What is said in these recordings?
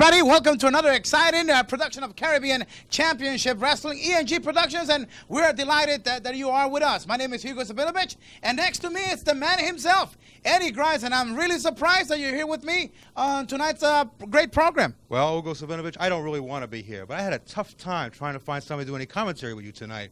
everybody. Welcome to another exciting production of Caribbean Championship Wrestling, ENG Productions, and we're delighted that you are with us. My name is Hugo Sabinovich, and next to me is the man himself, Eddie Grice, and I'm really surprised that you're here with me on tonight's great program. Well, Hugo Sabinovich, I don't really want to be here, but I had a tough time trying to find somebody to do any commentary with you tonight,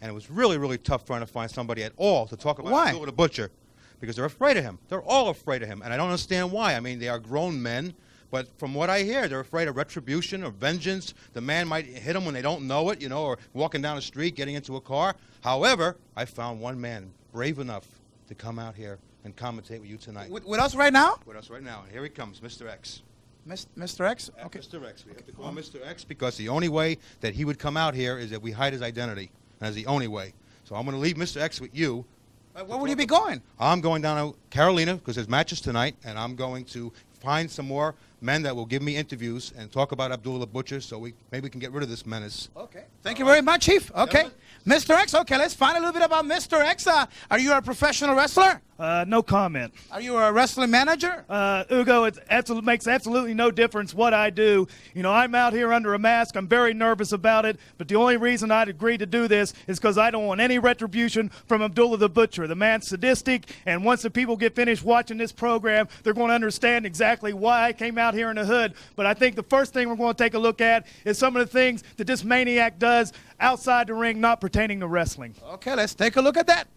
and it was really, really tough trying to find somebody at all to talk about Abdullah The Butcher, because they're afraid of him. They're all afraid of him, and I don't understand why. I mean, they are grown men. But from what I hear, they're afraid of retribution or vengeance. The man might hit them when they don't know it, you know, or walking down the street, getting into a car. However, I found one man brave enough to come out here and commentate with you tonight. With us right now? With us right now. And here he comes, Mr. X. Mr. X? Okay. Mr. X. We have to call him Mr. X because the only way that he would come out here is that we hide his identity. And that's the only way. So I'm going to leave Mr. X with you. Where would you be going? I'm going down to Carolina because there's matches tonight, and I'm going to find some more men that will give me interviews and talk about Abdullah The Butcher so maybe we can get rid of this menace. Okay. Thank you very much, Chief. Okay. Mr. X, okay, let's find a little bit about Mr. X. Are you a professional wrestler? No comment. Are you a wrestling manager? Hugo, it makes absolutely no difference what I do. You know, I'm out here under a mask. I'm very nervous about it, but the only reason I'd agree to do this is because I don't want any retribution from Abdullah The Butcher. The man's sadistic, and once the people get finished watching this program, they're going to understand exactly why I came out here in the hood. But I think the first thing we're going to take a look at is some of the things that this maniac does outside the ring, not pertaining to wrestling. Okay, let's take a look at that.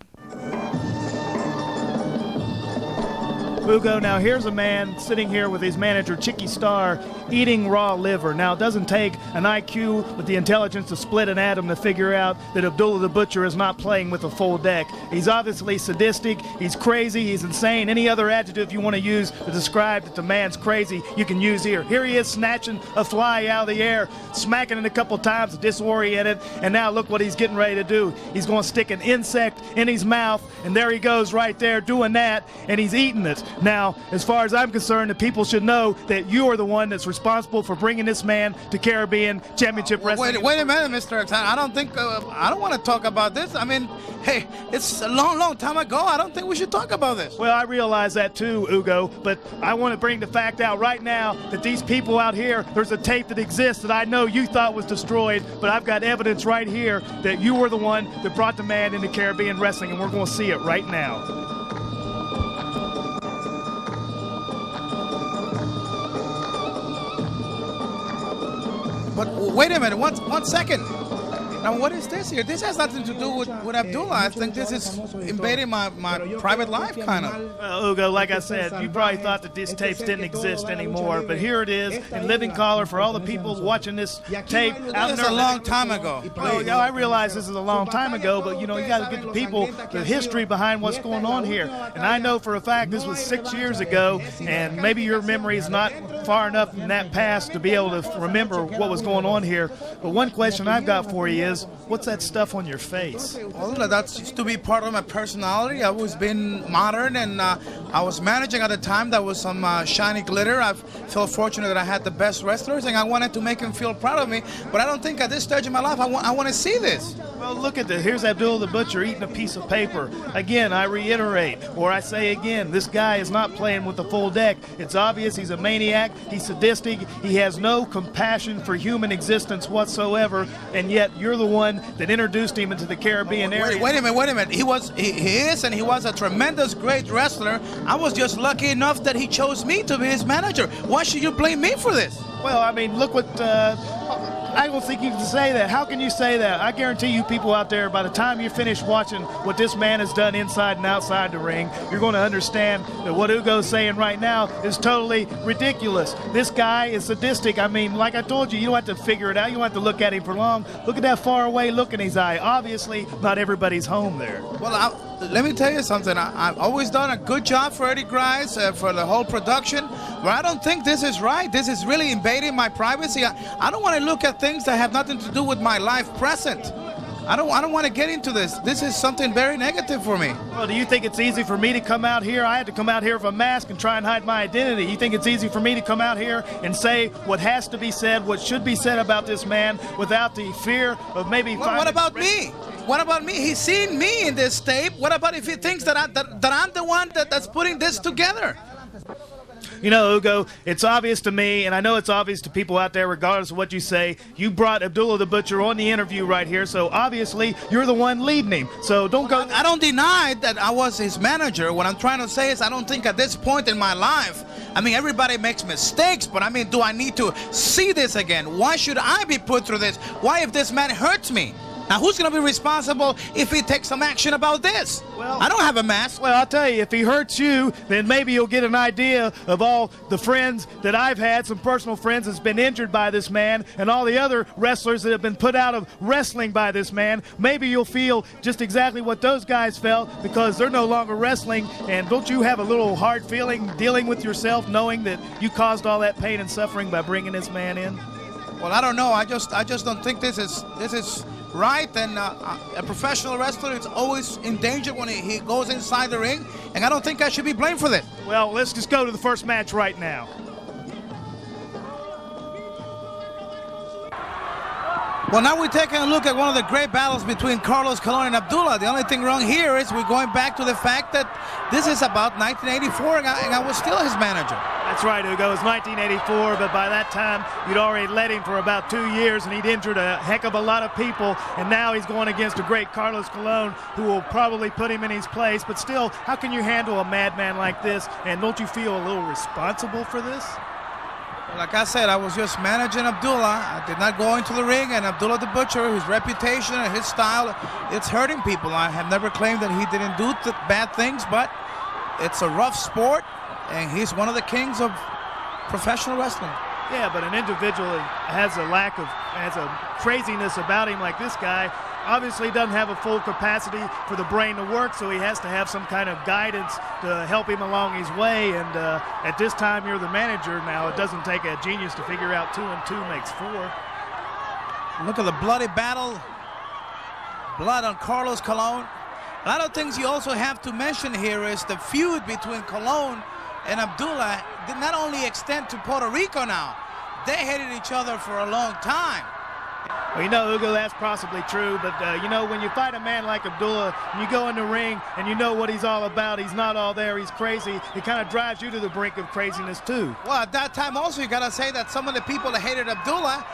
Hugo, now here's a man sitting here with his manager, Chicky Star, eating raw liver. Now, it doesn't take an IQ with the intelligence to split an atom to figure out that Abdullah The Butcher is not playing with a full deck. He's obviously sadistic, he's crazy, he's insane. Any other adjective you want to use to describe that the man's crazy, you can use here. Here he is snatching a fly out of the air, smacking it a couple times, disoriented, and now look what he's getting ready to do. He's going to stick an insect in his mouth, and there he goes right there doing that, and he's eating it. Now, as far as I'm concerned, the people should know that you are the one that's responsible for bringing this man to Caribbean Championship Wrestling. Wait a minute, Mr. X. I don't think, I don't want to talk about this. I mean, hey, it's a long, long time ago. I don't think we should talk about this. Well, I realize that too, Hugo, but I want to bring the fact out right now that these people out here, there's a tape that exists that I know you thought was destroyed, but I've got evidence right here that you were the one that brought the man into Caribbean Wrestling, and we're going to see it right now. But wait a minute, one second. Now, what is this here? This has nothing to do with Abdullah. I think this is invading my private life, kind of. Well, Hugo, like I said, you probably thought that these tapes didn't exist anymore, but here it is in living color for all the people watching this tape. This is a long time ago. Oh, yeah, I realize this is a long time ago, but, you know, you got to give the people the history behind what's going on here. And I know for a fact this was 6 years ago, and maybe your memory is not far enough in that past to be able to remember what was going on here. But one question I've got for you is, what's that stuff on your face? Well, that's used to be part of my personality. I've always been modern, and I was managing at a time that was some shiny glitter. I felt fortunate that I had the best wrestlers, and I wanted to make them feel proud of me. But I don't think at this stage in my life I want to see this. Well, look at this. Here's Abdullah The Butcher eating a piece of paper. Again, I reiterate, or I say again, this guy is not playing with the full deck. It's obvious he's a maniac, he's sadistic, he has no compassion for human existence whatsoever, and yet you're the one that introduced him into the Caribbean area. Wait a minute. He is a tremendous, great wrestler. I was just lucky enough that he chose me to be his manager. Why should you blame me for this? Well, I mean, look what... I don't think you can say that. How can you say that? I guarantee you people out there, by the time you finish watching what this man has done inside and outside the ring, you're going to understand that what Hugo's saying right now is totally ridiculous. This guy is sadistic. I mean, like I told you, you don't have to figure it out. You don't have to look at him for long. Look at that far away look in his eye. Obviously, not everybody's home there. Well, let me tell you something. I've always done a good job for Eddie Grice, for the whole production, but I don't think this is right. This is really invading my privacy. I don't want to look at things that have nothing to do with my life present. I don't want to get into this. This is something very negative for me. Well, do you think it's easy for me to come out here? I had to come out here with a mask and try and hide my identity. You think it's easy for me to come out here and say what has to be said, what should be said about this man without the fear of maybe... Well, what about me? What about me? He's seen me in this tape. What about if he thinks that I'm the one that's putting this together? You know, Hugo, it's obvious to me, and I know it's obvious to people out there, regardless of what you say. You brought Abdullah the Butcher on the interview right here, so obviously you're the one leading him. So don't go. I don't deny that I was his manager. What I'm trying to say is I don't think at this point in my life, I mean, everybody makes mistakes, but I mean, do I need to see this again? Why should I be put through this? Why if this man hurts me? Now, who's going to be responsible if he takes some action about this? Well, I don't have a mask. Well, I'll tell you, if he hurts you, then maybe you'll get an idea of all the friends that I've had, some personal friends that's been injured by this man, and all the other wrestlers that have been put out of wrestling by this man. Maybe you'll feel just exactly what those guys felt because they're no longer wrestling. And don't you have a little hard feeling dealing with yourself knowing that you caused all that pain and suffering by bringing this man in? Well, I don't know. I just don't think this is right, and a professional wrestler is always in danger when he goes inside the ring, and I don't think I should be blamed for this. Well, let's just go to the first match right now. Well, now we're taking a look at one of the great battles between Carlos Colón and Abdullah. The only thing wrong here is we're going back to the fact that this is about 1984, and I was still his manager. That's right, Hugo. It was 1984, but by that time, you'd already led him for about 2 years, and he'd injured a heck of a lot of people, and now he's going against a great Carlos Colón who will probably put him in his place. But still, how can you handle a madman like this, and don't you feel a little responsible for this? Like I said, I was just managing Abdullah. I did not go into the ring, and Abdullah the Butcher, his reputation and his style, it's hurting people. I have never claimed that he didn't do bad things, but it's a rough sport, and he's one of the kings of professional wrestling. Yeah, but an individual has a craziness about him like this guy. Obviously doesn't have a full capacity for the brain to work, so he has to have some kind of guidance to help him along his way. And at this time, you're the manager now. It doesn't take a genius to figure out 2 and 2 makes 4. Look at the bloody battle. Blood on Carlos Colón. A lot of things you also have to mention here is the feud between Colón and Abdullah did not only extend to Puerto Rico now. They hated each other for a long time. Well, you know, Hugo, that's possibly true, but, you know, when you fight a man like Abdullah and you go in the ring and you know what he's all about, he's not all there, he's crazy, it kind of drives you to the brink of craziness, too. Well, at that time also, you got to say that some of the people that hated Abdullah,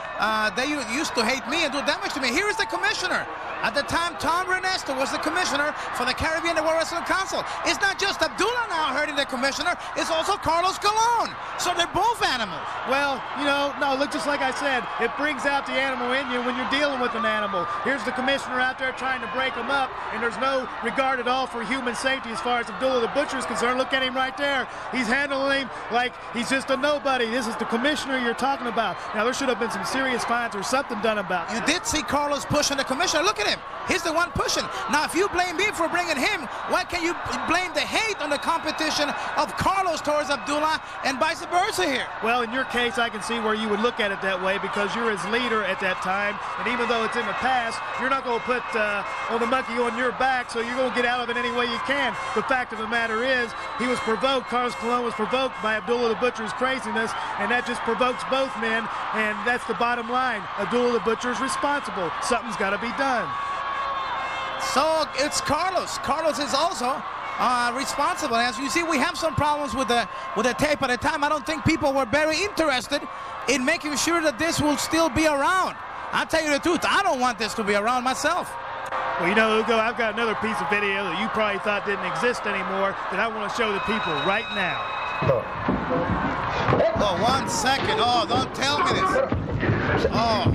they used to hate me and do damage to me. Here is the commissioner. At the time, Tom Renesto was the commissioner for the Caribbean World Wrestling Council. It's not just Abdullah now hurting the commissioner, it's also Carlos Colón. So they're both animals. Well, you know, no, look, just like I said, it brings out the animal in you when you're dealing with an animal. Here's the commissioner out there trying to break him up, and there's no regard at all for human safety as far as Abdullah the Butcher is concerned. Look at him right there. He's handling him like he's just a nobody. This is the commissioner you're talking about. Now, there should have been some serious fines or something done about it. You did see Carlos pushing the commissioner. Look at him. He's the one pushing. Now, if you blame me for bringing him, why can't you blame the hate on the competition of Carlos towards Abdullah and vice versa here? Well, in your case, I can see where you would look at it that way because you're his leader at that time, and even though it's in the past, you're not going to put the monkey on your back, so you're going to get out of it any way you can. The fact of the matter is, he was provoked. Carlos Colón was provoked by Abdullah the Butcher's craziness, and that just provokes both men, and that's the bottom line. Abdullah the Butcher is responsible. Something's got to be done. So it's Carlos. Carlos is also responsible. As you see, we have some problems with the tape. At the time, I don't think people were very interested in making sure that this will still be around. I'll tell you the truth, I don't want this to be around myself. Well, you know, Hugo, I've got another piece of video that you probably thought didn't exist anymore that I want to show the people right now. Oh, 1 second. Oh, don't tell me this. Oh.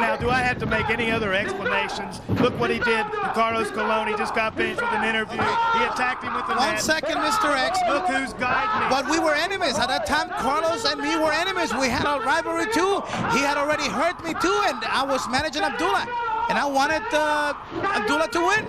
Now, do I have to make any other explanations? Look what he did to Carlos Colón. He just got finished with an interview. He attacked him with the net. 1 second, Mr. X. Look who's guiding me. But we were enemies. At that time, Carlos and me were enemies. We had a rivalry, too. He had already hurt me, too, and I was managing Abdullah. And I wanted Abdullah to win.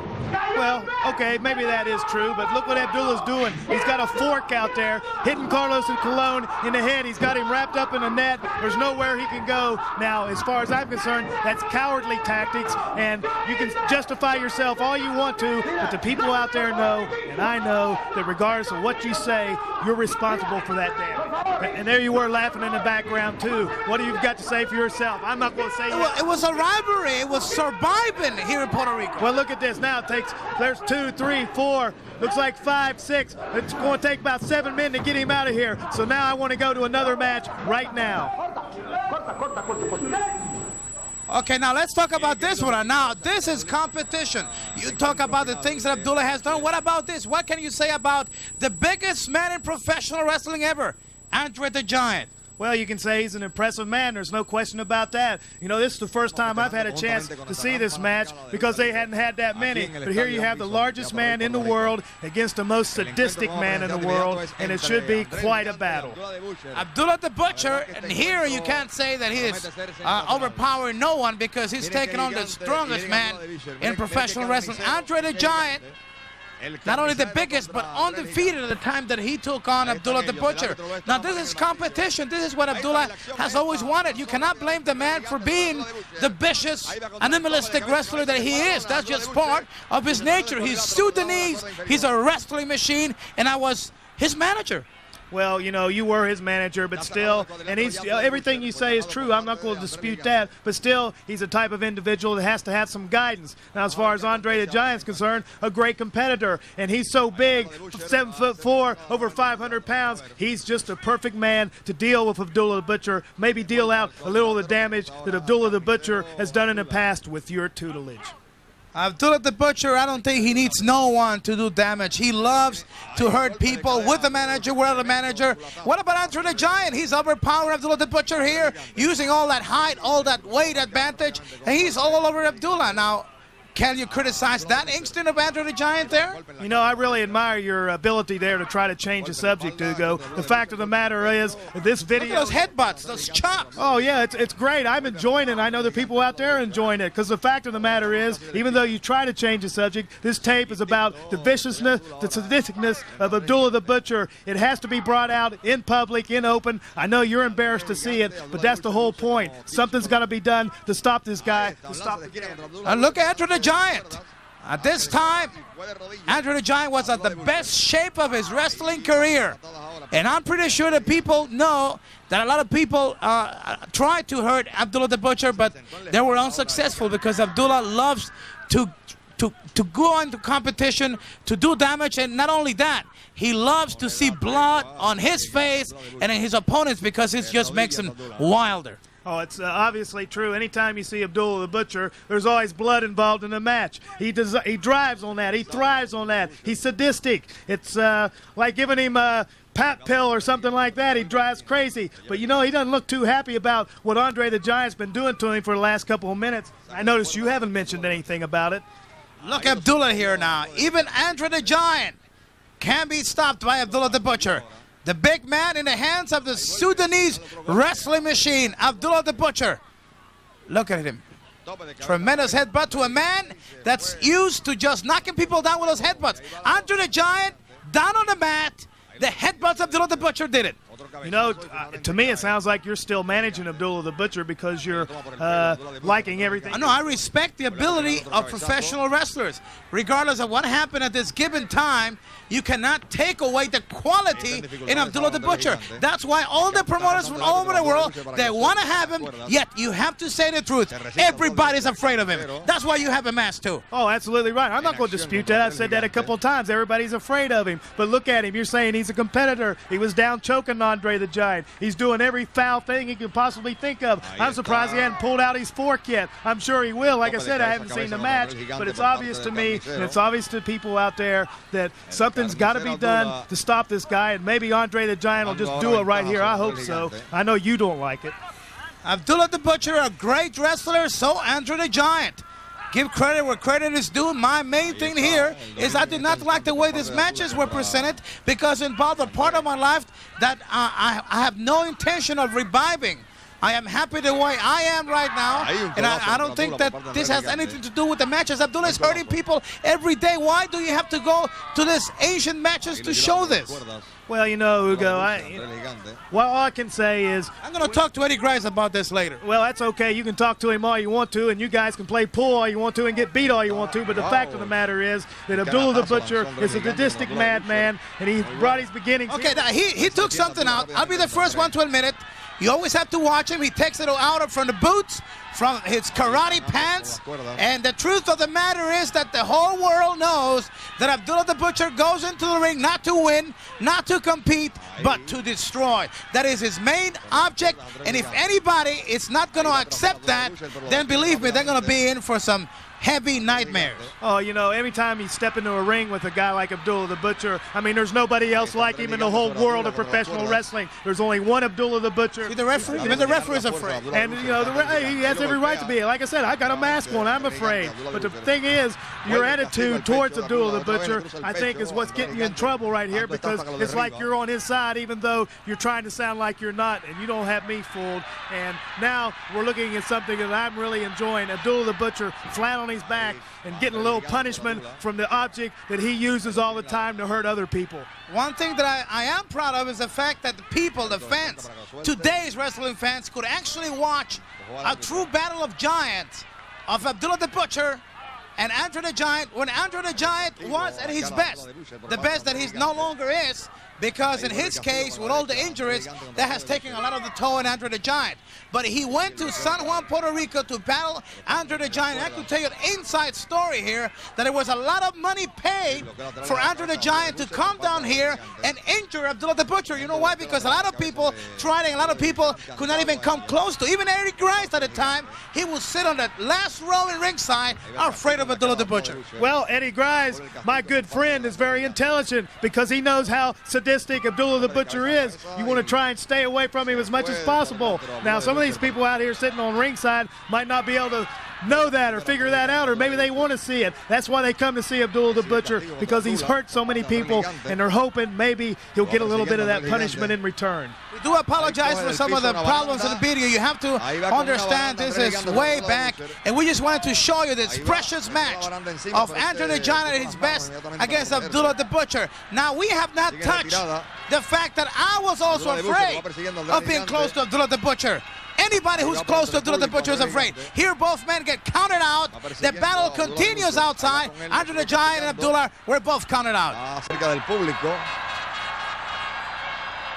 Well, okay, maybe that is true, but look what Abdullah's doing. He's got a fork out there, hitting Carlos and Colón in the head. He's got him wrapped up in a net. There's nowhere he can go. Now, as far as I'm concerned, that's cowardly tactics, and you can justify yourself all you want to, but the people out there know, and I know, that regardless of what you say, you're responsible for that damage. And there you were laughing in the background, too. What do you got to say for yourself? I'm not going to say that. It was a rivalry. It was surviving here in Puerto Rico. Well, look at this. Now, it takes, there's 2, 3, 4, looks like 5, 6. It's going to take about 7 minutes to get him out of here. So now I want to go to another match right now. Okay, now let's talk about this one. Now, this is competition. You talk about the things that Abdullah has done. What about this? What can you say about the biggest man in professional wrestling ever, Andre the Giant? Well, you can say he's an impressive man. There's no question about that. You know, this is the first time I've had a chance to see this match because they hadn't had that many. But here you have the largest man in the world against the most sadistic man in the world, and it should be quite a battle. Abdullah the Butcher, and here you can't say that he is overpowering no one because he's taking on the strongest man in professional wrestling. Andre the Giant, not only the biggest, but undefeated at the time that he took on Abdullah the Butcher. Now, this is competition. This is what Abdullah has always wanted. You cannot blame the man for being the vicious, animalistic wrestler that he is. That's just part of his nature. He's Sudanese. He's a wrestling machine, and I was his manager. Well, you know, you were his manager, but still, and he's everything you say is true. I'm not going to dispute that, but still, he's a type of individual that has to have some guidance. Now, as far as Andre the Giant's concerned, a great competitor, and he's so big, 7'4", over 500 pounds. He's just a perfect man to deal with Abdullah the Butcher, maybe deal out a little of the damage that Abdullah the Butcher has done in the past with your tutelage. Abdullah the Butcher, I don't think he needs no one to do damage. He loves to hurt people with the manager, without the manager. What about Andre the Giant? He's overpowering Abdullah the Butcher here, using all that height, all that weight advantage, and he's all over Abdullah. Now, can you criticize that instinct of Andre the Giant there? You know, I really admire your ability there to try to change the subject, Hugo. The fact of the matter is, this video... Look at those headbutts, those chops. Oh, yeah, it's great. I'm enjoying it. I know the people out there are enjoying it, because the fact of the matter is, even though you try to change the subject, this tape is about the viciousness, the sadisticness of Abdullah the Butcher. It has to be brought out in public, in open. I know you're embarrassed to see it, but that's the whole point. Something's got to be done to stop this guy, to stop the... Look at Andre the Giant. At this time, Andre the Giant was at the best shape of his wrestling career. And I'm pretty sure that people know that a lot of people tried to hurt Abdullah the Butcher, but they were unsuccessful because Abdullah loves to go into competition, to do damage, and not only that, he loves to see blood on his face and in his opponents because it just makes him wilder. Oh, it's obviously true. Anytime you see Abdullah the Butcher, there's always blood involved in the match. He drives on that. He thrives on that. He's sadistic. It's like giving him a pap pill or something like that. He drives crazy. But, you know, he doesn't look too happy about what Andre the Giant's been doing to him for the last couple of minutes. I noticed you haven't mentioned anything about it. Look at Abdullah here now. Even Andre the Giant can be stopped by Abdullah the Butcher. The big man in the hands of the Sudanese wrestling machine, Abdullah the Butcher. Look at him. Tremendous headbutt to a man that's used to just knocking people down with those headbutts. Andre the Giant, down on the mat. The headbutts of Abdullah the Butcher did it. You know, to me it sounds like you're still managing Abdullah the Butcher because you're liking everything. No, I respect the ability of professional wrestlers. Regardless of what happened at this given time, you cannot take away the quality in Abdullah the Butcher. That's why all the promoters from all over the world, they want to have him, yet you have to say the truth. Everybody's afraid of him. That's why you have a mask too. Oh, absolutely right. I'm not going to dispute that. I've said that a couple of times. Everybody's afraid of him. But look at him. You're saying he's a competitor. He was down choking Andre the Giant. He's doing every foul thing he could possibly think of. I'm surprised he hadn't pulled out his fork yet. I'm sure he will. Like I said, I haven't seen the match, but it's obvious to me, and it's obvious to people out there that something's got to be done to stop this guy, and maybe Andre the Giant will just do it right here. I hope so. I know you don't like it. Abdullah the Butcher, a great wrestler, so Andre the Giant. Give credit where credit is due. My main thing here is I did not like the way these matches were presented because it involved a part of my life that I have no intention of reviving. I am happy the way I am right now, and I don't think that this has anything to do with the matches. Abdullah is hurting people every day. Why do you have to go to these Asian matches to show this? Well, you know, Hugo, all I can say is... I'm going to talk to Eddie Grice about this later. Well, that's okay. You can talk to him all you want to, and you guys can play pool all you want to and get beat all you want to, but the fact of the matter is that Abdullah the Butcher is a sadistic madman, and he brought his beginnings... Okay, now he took something out. I'll be the first one to admit it. You always have to watch him. He takes it out from the boots, from his karate pants. And the truth of the matter is that the whole world knows that Abdullah the Butcher goes into the ring not to win, not to compete, but to destroy. That is his main object. And if anybody is not going to accept that, then believe me, they're going to be in for some heavy nightmares. Oh, you know, every time you step into a ring with a guy like Abdullah the Butcher, I mean, there's nobody else like him in the whole world of professional wrestling. There's only one Abdullah the Butcher. See the referee? Even the referee's afraid. And, you know, he has every right to be. Like I said, I got a mask on. I'm afraid. But the thing is, your attitude towards Abdullah the Butcher, I think, is what's getting you in trouble right here, because it's like you're on his side, even though you're trying to sound like you're not, and you don't have me fooled. And now we're looking at something that I'm really enjoying. Abdullah the Butcher flat on his back and getting a little punishment from the object that he uses all the time to hurt other people. One thing that I am proud of is the fact that the people, the fans, today's wrestling fans, could actually watch a true battle of giants of Abdullah the Butcher and Andre the Giant, when Andre the Giant was at his best, the best that he no longer is, because in his case, with all the injuries, that has taken a lot of the toll on Andre the Giant. But he went to San Juan, Puerto Rico to battle Andre the Giant. I can tell you an inside story here that there was a lot of money paid for Andre the Giant to come down here and injure Abdullah the Butcher. You know why? Because a lot of people tried and a lot of people could not even come close to. Even Eddie Grice at the time, he would sit on the last row in ringside, afraid of Abdullah the Butcher. Well, Eddie Grice, my good friend, is very intelligent because he knows how sadistic Abdullah the Butcher is. You want to try and stay away from him as much as possible. Now, some of these people out here sitting on ringside might not be able to know that or figure that out, or maybe they want to see it. That's why they come to see Abdullah the Butcher, because he's hurt so many people, and they're hoping maybe he'll get a little bit of that punishment in return. We do apologize for some of the problems in the video. You have to understand this is way back, and we just wanted to show you this precious match of Andre the Giant at his best against Abdullah the Butcher. Now, we have not touched the fact that I was also afraid of being close to Abdullah the Butcher. Anybody who's close to Abdullah the Butcher is afraid. Here both men get counted out. The battle continues outside. Andre the Giant and Abdullah were both counted out. Cerca del público.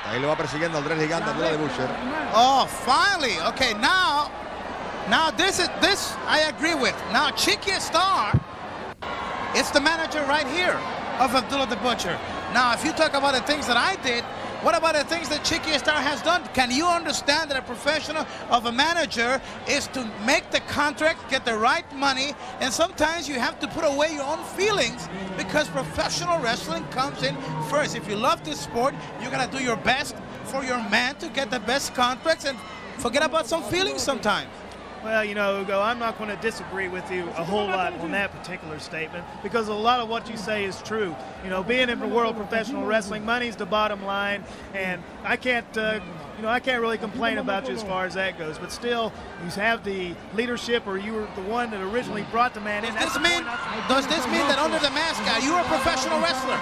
Ahí lo va persiguiendo el Tres Gigante, Abdullah the Butcher. Oh, finally. Okay, now this I agree with. Now Chiqui Star, it's the manager right here of Abdullah the Butcher. Now, if you talk about the things that I did, what about the things that Chiqui Star has done? Can you understand that a professional of a manager is to make the contract, get the right money, and sometimes you have to put away your own feelings because professional wrestling comes in first. If you love this sport, you're going to do your best for your man to get the best contracts and forget about some feelings sometimes. Well, you know, Hugo, I'm not going to disagree with you a whole lot on that particular statement, because a lot of what you say is true. You know, being in the world of professional wrestling, money's the bottom line, and I can't really complain about you as far as that goes. But still, you have the leadership, or you were the one that originally brought the man in. Does this mean that under the mask, you're a professional wrestler?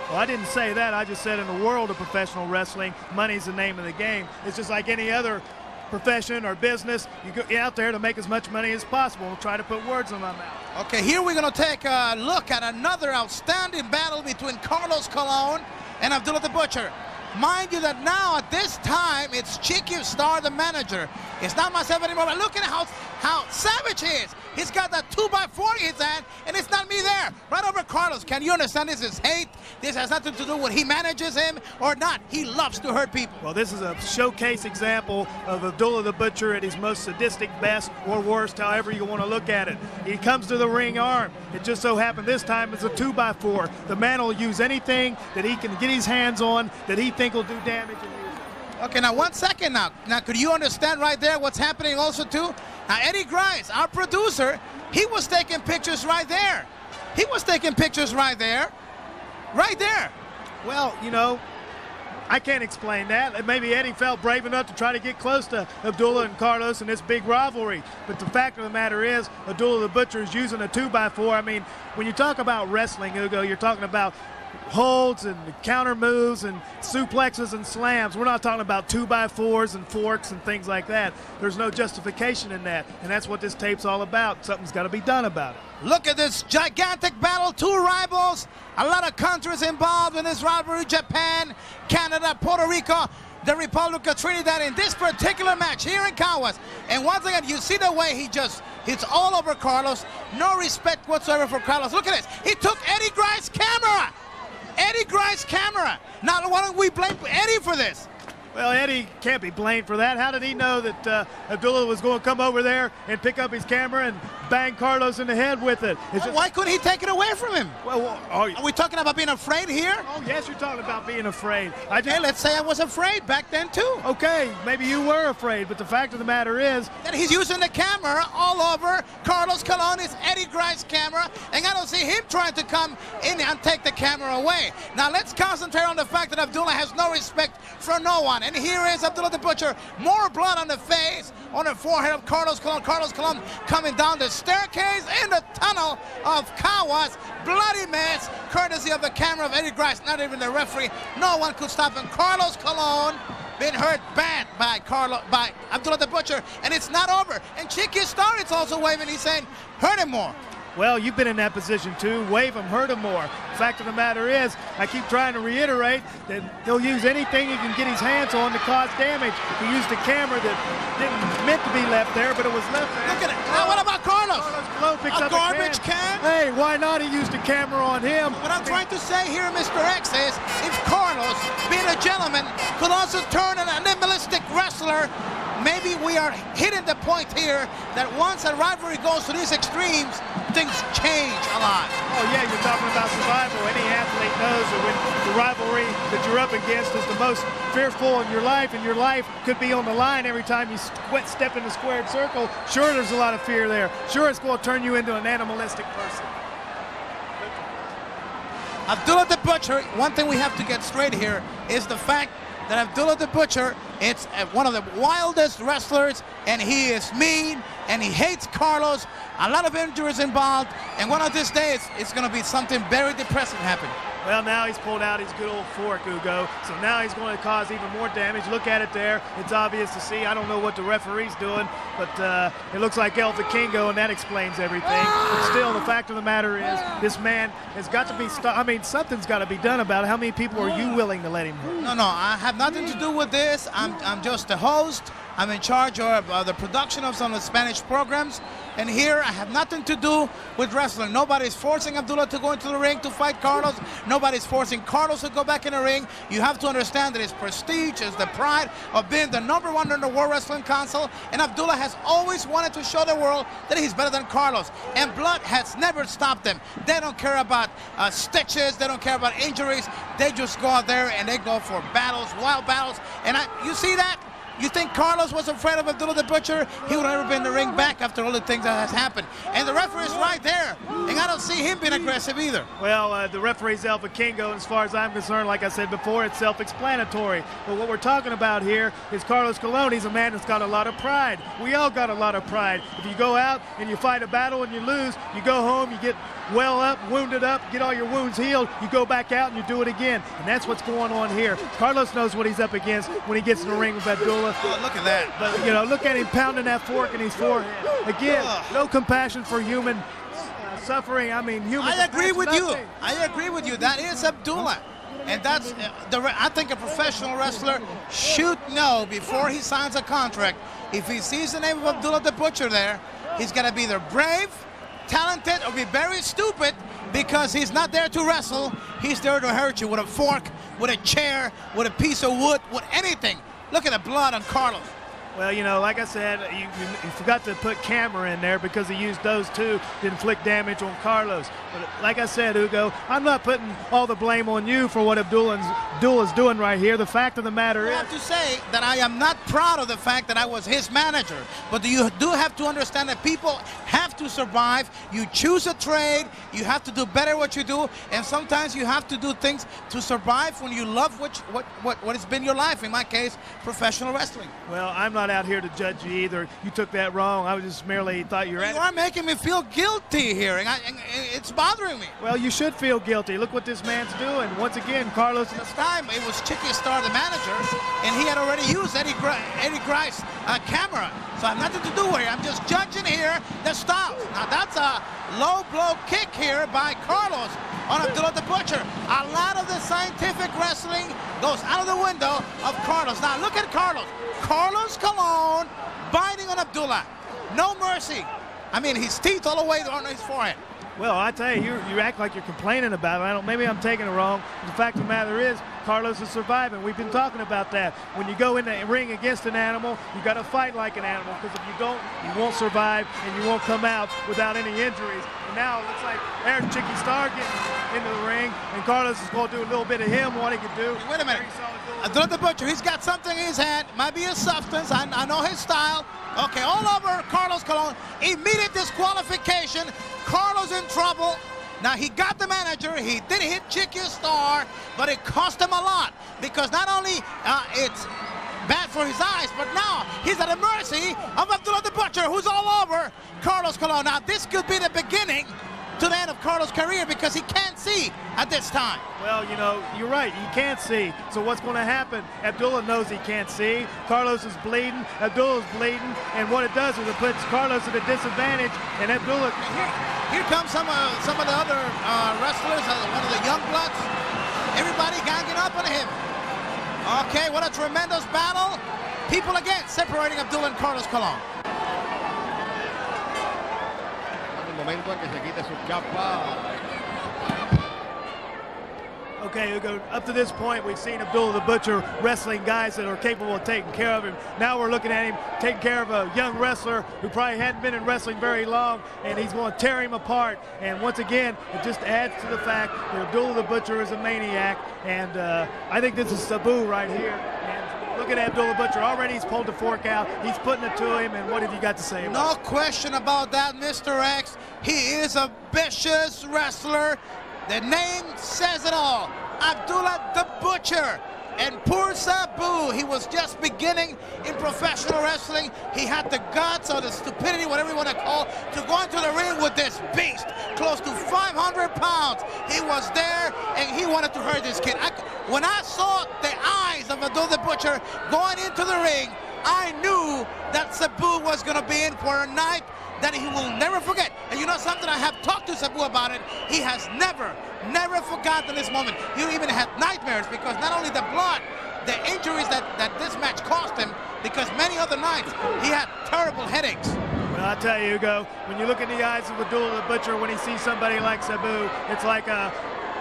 Well, I didn't say that. I just said in the world of professional wrestling, money's the name of the game. It's just like any other profession or business. You go out there to make as much money as possible. We'll try to put words in my mouth. Okay, here we're going to take a look at another outstanding battle between Carlos Colón and Abdullah the Butcher. Mind you that now at this time it's Chiqui Star, the manager. It's not myself anymore, but look at how savage he is. He's got that 2x4 in his hand, and it's not me there. Right over Carlos. Can you understand this is hate? This has nothing to do with he manages him or not. He loves to hurt people. Well, this is a showcase example of Abdullah the Butcher at his most sadistic best or worst, however you want to look at it. He comes to the ring armed. It just so happened this time it's a 2x4. The man will use anything that he can get his hands on that he think will do damage and use it. Okay, now 1 second now. Now, could you understand right there what's happening also too? Now, Eddie Grice, our producer, he was taking pictures right there. He was taking pictures right there. Right there. Well, you know, I can't explain that. Maybe Eddie felt brave enough to try to get close to Abdullah and Carlos in this big rivalry. But the fact of the matter is, Abdullah the Butcher is using a 2x4. I mean, when you talk about wrestling, Hugo, you're talking about holds and counter moves and suplexes and slams. We're not talking about 2x4s and forks and things like that. There's no justification in that, and that's what this tape's all about. Something's got to be done about it. Look at this gigantic battle, two rivals, a lot of countries involved in this rivalry: Japan, Canada, Puerto Rico. the Republic of Trinidad in this particular match here in Caguas. And once again, you see the way he just hits all over Carlos. No respect whatsoever for Carlos. Look at this. He took Eddie Grice's camera. Eddie Grice's camera. Now, why don't we blame Eddie for this? Well, Eddie can't be blamed for that. How did he know that Abdullah was going to come over there and pick up his camera and bang Carlos in the head with it? Why couldn't he take it away from him? Well, are we talking about being afraid here? Oh, yes, you're talking about being afraid. Hey, let's say I was afraid back then, too. Okay, maybe you were afraid, but the fact of the matter is that he's using the camera all over Carlos Colón. Is Eddie Grice's camera, and I don't see him trying to come in and take the camera away. Now, let's concentrate on the fact that Abdullah has no respect for no one. And here is Abdullah the Butcher. More blood on the face, on the forehead of Carlos Colón. Carlos Colón coming down the staircase in the tunnel of Caguas. Bloody mess, courtesy of the camera of Eddie Grice. Not even the referee. No one could stop him. Carlos Colón been hurt bad by Abdullah the Butcher, and it's not over. And Chiqui Star is also waving. He's saying, hurt him more. Well, you've been in that position too. Wave him, hurt him more. Fact of the matter is, I keep trying to reiterate that he'll use anything he can get his hands on to cause damage. He used a camera that didn't meant to be left there, but it was left there. Look at it. Now, what about Carlos? Colón picks a up garbage can? Hey, why not? He used a camera on him. What I'm trying to say here, Mr. X, is if Carlos, being a gentleman, could also turn an animalistic wrestler, maybe we are hitting the point here that once a rivalry goes to these extremes, things change a lot. Oh, yeah, you're talking about survival. Any athlete knows that when the rivalry that you're up against is the most fearful in your life, and your life could be on the line every time you step in the squared circle, sure, there's a lot of fear there. Sure, it's going to turn you into an animalistic person. Abdullah the Butcher, one thing we have to get straight here is the fact that Abdullah the Butcher, it's one of the wildest wrestlers, and he is mean, and he hates Carlos. A lot of injuries involved, and one of these days, it's going to be something very depressing happening. Well, now he's pulled out his good old fork, Hugo, so now he's going to cause even more damage. Look at it there. It's obvious to see. I don't know what the referee's doing, but it looks like El Vikingo, and that explains everything. But still, the fact of the matter is, this man has got to be stopped. I mean, something's got to be done about it. How many people are you willing to let him hurt? No, I have nothing to do with this. I'm just the host. I'm in charge of the production of some of the Spanish programs, and here I have nothing to do with wrestling. Nobody's forcing Abdullah to go into the ring to fight Carlos. Nobody's forcing Carlos to go back in the ring. You have to understand that his prestige is the pride of being the #1 in the World Wrestling Council, and Abdullah has always wanted to show the world that he's better than Carlos, and blood has never stopped them. They don't care about stitches. They don't care about injuries. They just go out there and they go for battles, wild battles, and you see that? You think Carlos was afraid of Abdullah the Butcher? He would never been in the ring back after all the things that has happened. And the referee's right there, and I don't see him being aggressive either. Well, the referee's El Vikingo, and as far as I'm concerned, like I said before, it's self-explanatory. But what we're talking about here is Carlos Colón. He's a man that's got a lot of pride. We all got a lot of pride. If you go out and you fight a battle and you lose, you go home, you get well up, wounded up, get all your wounds healed, you go back out and you do it again. And that's what's going on here. Carlos knows what he's up against when he gets in the ring with Abdullah. Oh, look at that. But, you know, look at him pounding that fork in his forehead. Again, no compassion for human suffering. I mean, human. I agree with you. Nothing. I agree with you. That is Abdullah. And that's, I think a professional wrestler should know before he signs a contract, if he sees the name of Abdullah the Butcher there, he's got to be either brave, talented, or be very stupid, because he's not there to wrestle. He's there to hurt you with a fork, with a chair, with a piece of wood, with anything. Look at the blood on Carlos. Well, you know, like I said, you forgot to put camera in there because he used those two to inflict damage on Carlos. But like I said, Hugo, I'm not putting all the blame on you for what Abdullah's doing right here. The fact of the matter is, I have to say that I am not proud of the fact that I was his manager. But you do have to understand that people have to survive. You choose a trade. You have to do better what you do. And sometimes you have to do things to survive when you love what has been your life. In my case, professional wrestling. well, I'm not not out here to judge you either. You took that wrong. I was just merely thought you were You are making me feel guilty here, and it's bothering me. Well, you should feel guilty. Look what this man's doing. Once again, Carlos. This time it was Chicky Star, the manager, and he had already used Eddie Grice's camera. So I have nothing to do with it. I'm just judging here the style. Now that's a low blow kick here by Carlos on Abdullah The Butcher. A lot of the scientific wrestling goes out of the window of Carlos. Now look at Carlos. Carlos Colón biting on Abdullah. No mercy. I mean, his teeth all the way on his forehead. Well, I tell you, you act like you're complaining about it. Maybe I'm taking it wrong. The fact of the matter is, Carlos is surviving. We've been talking about that. When you go in the ring against an animal, you got to fight like an animal, because if you don't, you won't survive and you won't come out without any injuries. And now it looks like there's Chicky Star getting into the ring, and Carlos is going to do a little bit of him, what he can do. Wait a minute. Abdullah The Butcher, he's got something in his hand. Might be a substance. I know his style. Okay, all over Carlos Colón. Immediate disqualification. Carlos in trouble. Now, he got the manager. He did hit Chicky Star, but it cost him a lot, because not only it's bad for his eyes, but now he's at the mercy of Abdullah The Butcher, who's all over Carlos Colón. Now, this could be the beginning to the end of Carlos' career, because he can't see at this time. Well, you know, you're right. He can't see. So what's going to happen? Abdullah knows he can't see. Carlos is bleeding. Abdullah's bleeding. And what it does is it puts Carlos at a disadvantage. And Abdullah... Here comes some of the other wrestlers, one of the young bloods. Everybody ganging up on him. Okay, what a tremendous battle. People again separating Abdullah and Carlos Colón. Momento en que se quite su capa. Okay, Hugo, up to this point, we've seen Abdullah The Butcher wrestling guys that are capable of taking care of him. Now we're looking at him taking care of a young wrestler who probably hadn't been in wrestling very long, and he's going to tear him apart. And once again, it just adds to the fact that Abdullah The Butcher is a maniac, and I think this is Sabu right here. And look at Abdullah The Butcher. Already he's pulled the fork out. He's putting it to him, and what have you got to say about it? No question about that, Mr. X. He is a vicious wrestler. The name says it all. Abdullah The Butcher. And poor Sabu, he was just beginning in professional wrestling. He had the guts or the stupidity, whatever you want to call, to go into the ring with this beast, close to 500 pounds. He was there, and he wanted to hurt this kid. When I saw the eyes of Abdullah The Butcher going into the ring, I knew that Sabu was going to be in for a night that he will never forget. And you know something? I have talked to Sabu about it. He has never forgotten this moment. He even had nightmares, because not only the blood, the injuries that this match cost him, because many other nights he had terrible headaches. Well, I tell you, Hugo, when you look in the eyes of Abdullah The Butcher, when he sees somebody like Sabu, it's like a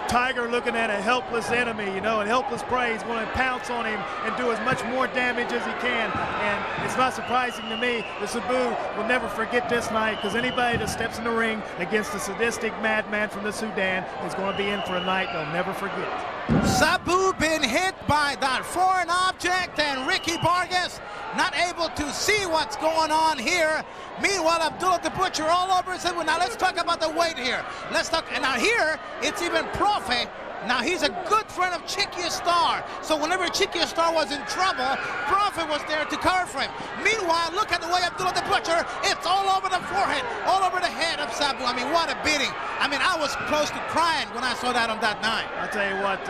tiger looking at a helpless enemy, you know, and helpless prey. He's going to pounce on him and do as much more damage as he can. And it's not surprising to me that Sabu will never forget this night, because anybody that steps in the ring against a sadistic madman from the Sudan is going to be in for a night they'll never forget. Sabu been hit by that foreign object, and Ricky Vargas not able to see what's going on here. Meanwhile, Abdullah The Butcher all over said, well, now let's talk about the weight here. Let's talk, and now here, it's even Profe. Now, he's a good friend of Chicky Star. So whenever Chicky Star was in trouble, Profe was there to cover for him. Meanwhile, look at the way Abdullah The Butcher, it's all over the forehead, all over the head of Sabu. I mean, what a beating. I mean, I was close to crying when I saw that on that night. I'll tell you what,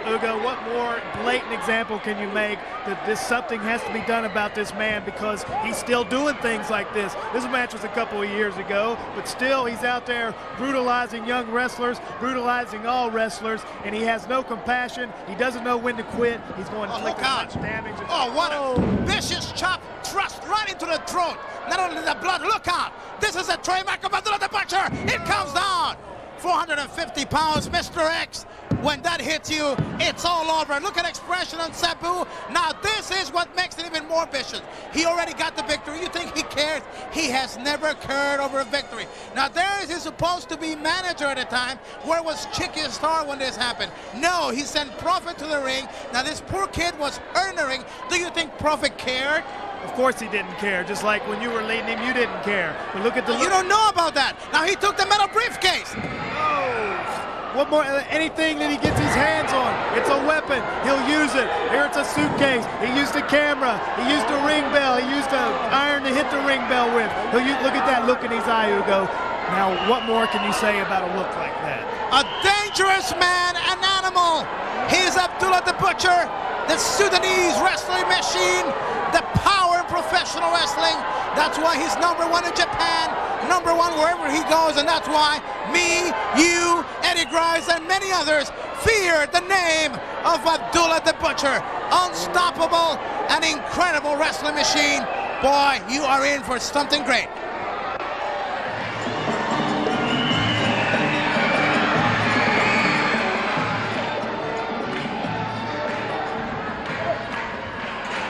Hugo, what more blatant example can you make that something has to be done about this man, because he's still doing things like this. This match was a couple of years ago, but still he's out there brutalizing young wrestlers, brutalizing all wrestlers, and he has no compassion. He doesn't know when to quit. He's going to inflict as much damage. Oh, what a vicious chop thrust right into the throat. Not only the blood, look out. This is a trademark of Abdullah The Butcher. It comes down. 450 pounds, Mr. X. When that hits you, it's all over. Look at expression on Sabu. Now, this is what makes it even more vicious. He already got the victory. You think he cares? He has never cared over a victory. Now, there is his supposed to be manager at the time. Where was Chicky Star when this happened? No, he sent Prophet to the ring. Now, this poor kid was earning the ring. Do you think Prophet cared? Of course he didn't care. Just like when you were leading him, you didn't care. But look at the... You don't know about that. Now, he took the metal briefcase. Oh. What more? Anything that he gets his hands on, it's a weapon. He'll use it. Here it's a suitcase. He used a camera. He used a ring bell. He used an iron to hit the ring bell with. Look at that look in his eye, Hugo. Now, what more can you say about a look like that? A dangerous man, an animal. He's Abdullah the Butcher, the Sudanese wrestling machine, the power in professional wrestling. That's why he's #1 in Japan, #1 wherever he goes, and that's why me, you, Eddie Grimes, and many others fear the name of Abdullah the Butcher. Unstoppable, an incredible wrestling machine. Boy, you are in for something great.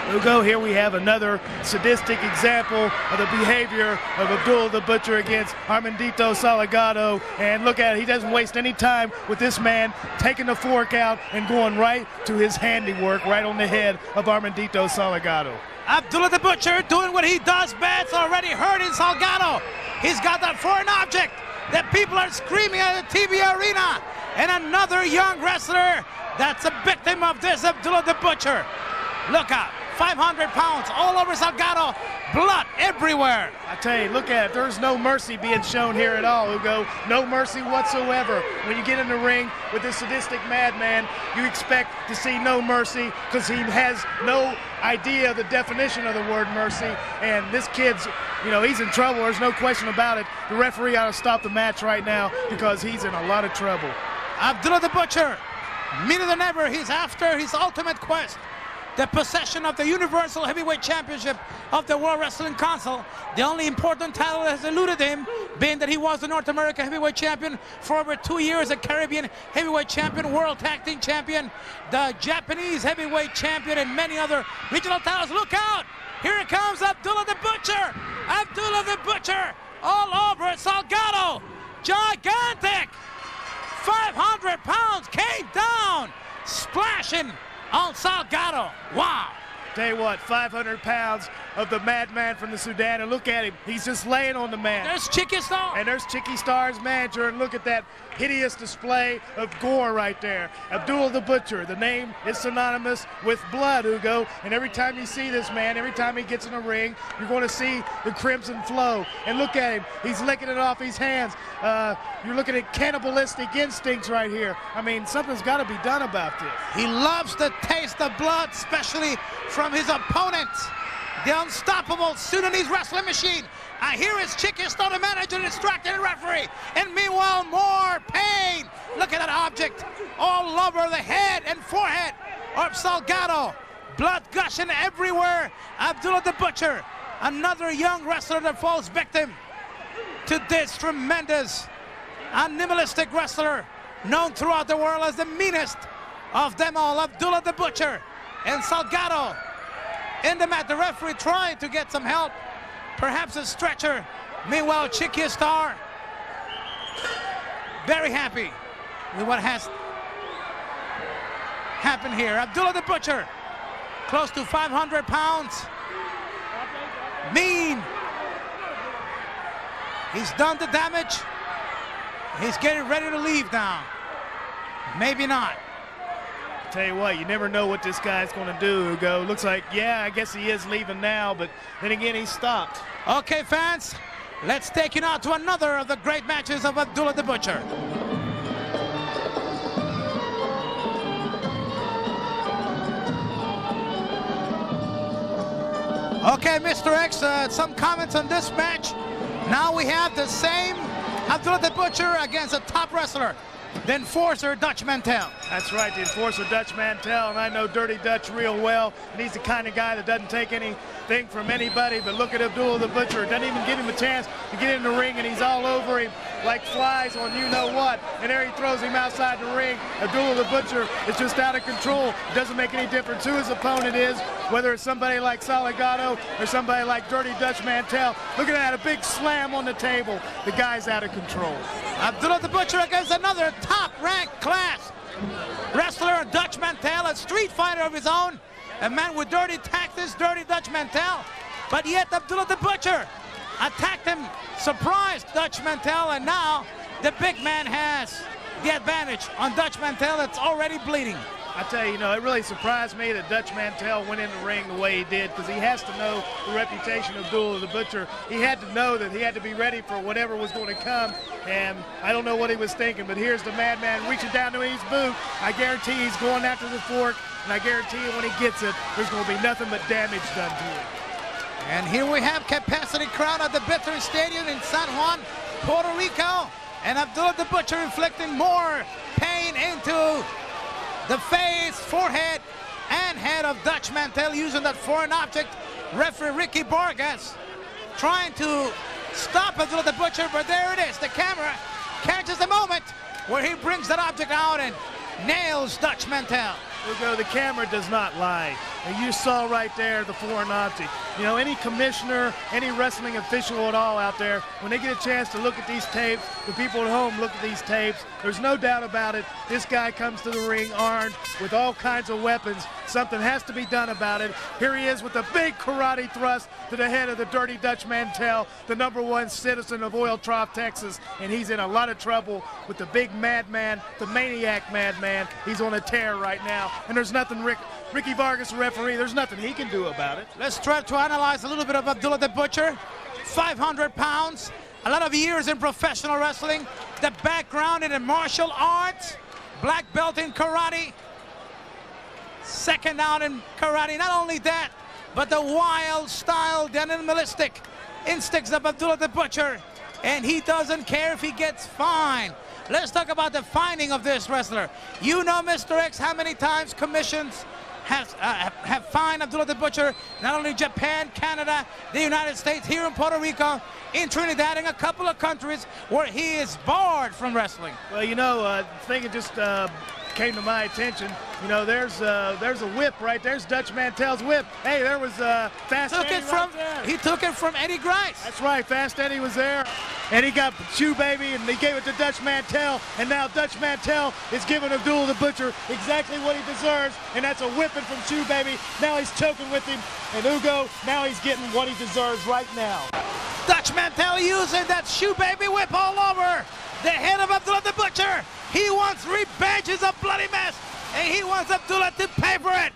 Hugo, here we have another sadistic example of the behavior of Abdullah the Butcher against Armandito Salgado. And look at it, he doesn't waste any time with this man taking the fork out and going right to his handiwork, right on the head of Armandito Salgado. Abdullah the Butcher doing what he does best, already hurting Salgado. He's got that foreign object that people are screaming at the TV arena. And another young wrestler that's a victim of this Abdullah the Butcher. Look out. 500 pounds all over Salgado, blood everywhere. I tell you, look at it. There's no mercy being shown here at all, Hugo. No mercy whatsoever. When you get in the ring with this sadistic madman, you expect to see no mercy because he has no idea of the definition of the word mercy. And this kid's, he's in trouble. There's no question about it. The referee ought to stop the match right now because he's in a lot of trouble. Abdullah the Butcher, meaner than ever, he's after his ultimate quest. The possession of the Universal Heavyweight Championship of the World Wrestling Council. The only important title that has eluded him, being that he was the North American Heavyweight Champion for over 2 years, a Caribbean Heavyweight Champion, World Tag Team Champion, the Japanese Heavyweight Champion, and many other regional titles. Look out! Here it comes Abdullah the Butcher! Abdullah the Butcher all over Salgado! Gigantic! 500 pounds came down, splashing on Salgado. Wow. Tell you what, 500 pounds of the madman from the Sudan, and look at him. He's just laying on the man. There's Chicky Star. And there's Chicky Star's manager, and look at that hideous display of gore right there. Abdullah the Butcher, the name is synonymous with blood, Hugo, and every time you see this man, every time he gets in a ring, you're going to see the crimson flow. And look at him, he's licking it off his hands. You're looking at cannibalistic instincts right here. I mean, something's got to be done about this. He loves the taste of blood, especially from his opponents. The unstoppable Sudanese wrestling machine. Here is Chicky Star, the manager, distracting the referee. And meanwhile, more pain. Look at that object all over the head and forehead of Salgado. Blood gushing everywhere. Abdullah the Butcher, another young wrestler that falls victim to this tremendous animalistic wrestler known throughout the world as the meanest of them all. Abdullah the Butcher and Salgado in the mat. The referee trying to get some help, perhaps a stretcher. Meanwhile, Chicky Star very happy with what has happened here. Abdullah the Butcher, close to 500 pounds, mean. He's done the damage. He's getting ready to leave now. Maybe not. Tell you what, you never know what this guy's going to do, Hugo. Looks like, yeah, I guess he is leaving now, but then again, he stopped. Okay, fans, let's take you now to another of the great matches of Abdullah the Butcher. Okay, Mr. X, some comments on this match. Now we have the same Abdullah the Butcher against a top wrestler, the enforcer, Dutch Mantell. That's right, the enforcer, Dutch Mantell, and I know Dirty Dutch real well, and he's the kind of guy that doesn't take anything from anybody, but look at Abdullah the Butcher. Doesn't even give him a chance to get in the ring, and he's all over him like flies on you-know-what, and there he throws him outside the ring. Abdullah the Butcher is just out of control. It doesn't make any difference who his opponent is, whether it's somebody like Salgado or somebody like Dirty Dutch Mantell. Look at that, a big slam on the table. The guy's out of control. Abdullah the Butcher against another top-ranked class wrestler, Dutch Mantell, a street fighter of his own, a man with dirty tactics, Dirty Dutch Mantell. But yet Abdullah the Butcher attacked him, surprised Dutch Mantell, and now the big man has the advantage on Dutch Mantell that's already bleeding. I tell you, it really surprised me that Dutch Mantell went in the ring the way he did, because he has to know the reputation of Abdullah The Butcher. He had to know that he had to be ready for whatever was going to come, and I don't know what he was thinking, but here's the madman reaching down to his boot. I guarantee he's going after the fork, and I guarantee you when he gets it, there's going to be nothing but damage done to him. And here we have capacity crowd at the Btucher Stadium in San Juan, Puerto Rico, and Abdullah The Butcher inflicting more pain into the face, forehead, and head of Dutch Mantell using that foreign object. Referee Riki Vargas trying to stop Abdullah The Butcher, but there it is. The camera catches the moment where he brings that object out and nails Dutch Mantell. Hugo, the camera does not lie. And you saw right there the foreign object. Any commissioner, any wrestling official at all out there, when they get a chance to look at these tapes, the people at home look at these tapes, there's no doubt about it. This guy comes to the ring armed with all kinds of weapons. Something has to be done about it. Here he is with a big karate thrust to the head of the Dirty Dutch Mantell, the #1 citizen of Oil Trough, Texas, and he's in a lot of trouble with the big madman, the maniac madman. He's on a tear right now, and there's nothing Riki Vargas, the referee, there's nothing he can do about it. Let's try to analyze a little bit of Abdullah The Butcher. 500 pounds, a lot of years in professional wrestling, the background in the martial arts, black belt in karate, second down in karate. Not only that, but the wild style, the animalistic instincts of Abdullah The Butcher, and he doesn't care if he gets fined. Let's talk about the finding of this wrestler. Mr. X, how many times commissions have fined Abdullah The Butcher, not only Japan, Canada, the United States, here in Puerto Rico, in Trinidad, and a couple of countries where he is barred from wrestling. Well, thing that just came to my attention, there's a whip right there. There's Dutch Mantell's whip. Hey, there was Fast Eddie right there. He took it from Eddie Grice. That's right, Fast Eddie was there. And he got Shoe Baby, and he gave it to Dutch Mantell, and now Dutch Mantell is giving Abdullah The Butcher exactly what he deserves, and that's a whipping from Shoe Baby. Now he's choking with him, and Hugo, now he's getting what he deserves right now. Dutch Mantell using that Shoe Baby whip all over the head of Abdullah The Butcher. He wants revenge. It's a bloody mess, and he wants Abdullah to pay for it.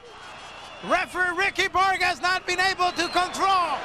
Referee Riki Vargas not been able to control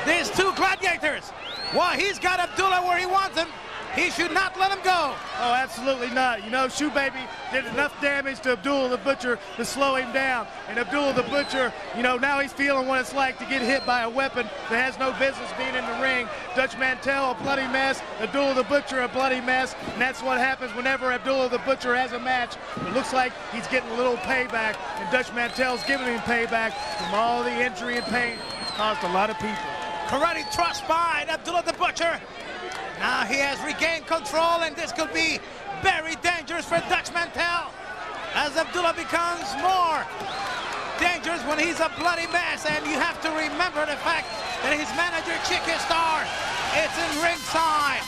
these two gladiators. While he's got Abdullah where he wants him, he should not let him go. Oh, absolutely not. Shoe Baby did enough damage to Abdullah The Butcher to slow him down. And Abdullah The Butcher, now he's feeling what it's like to get hit by a weapon that has no business being in the ring. Dutch Mantell, a bloody mess. Abdullah The Butcher, a bloody mess. And that's what happens whenever Abdullah The Butcher has a match. It looks like he's getting a little payback, and Dutch Mantell's giving him payback from all the injury and pain it's caused a lot of people. Karate thrust by Abdullah The Butcher. Now he has regained control, and this could be very dangerous for Dutch Mantell as Abdullah becomes more dangerous when he's a bloody mess. And you have to remember the fact that his manager, Chicky Star, is in ringside.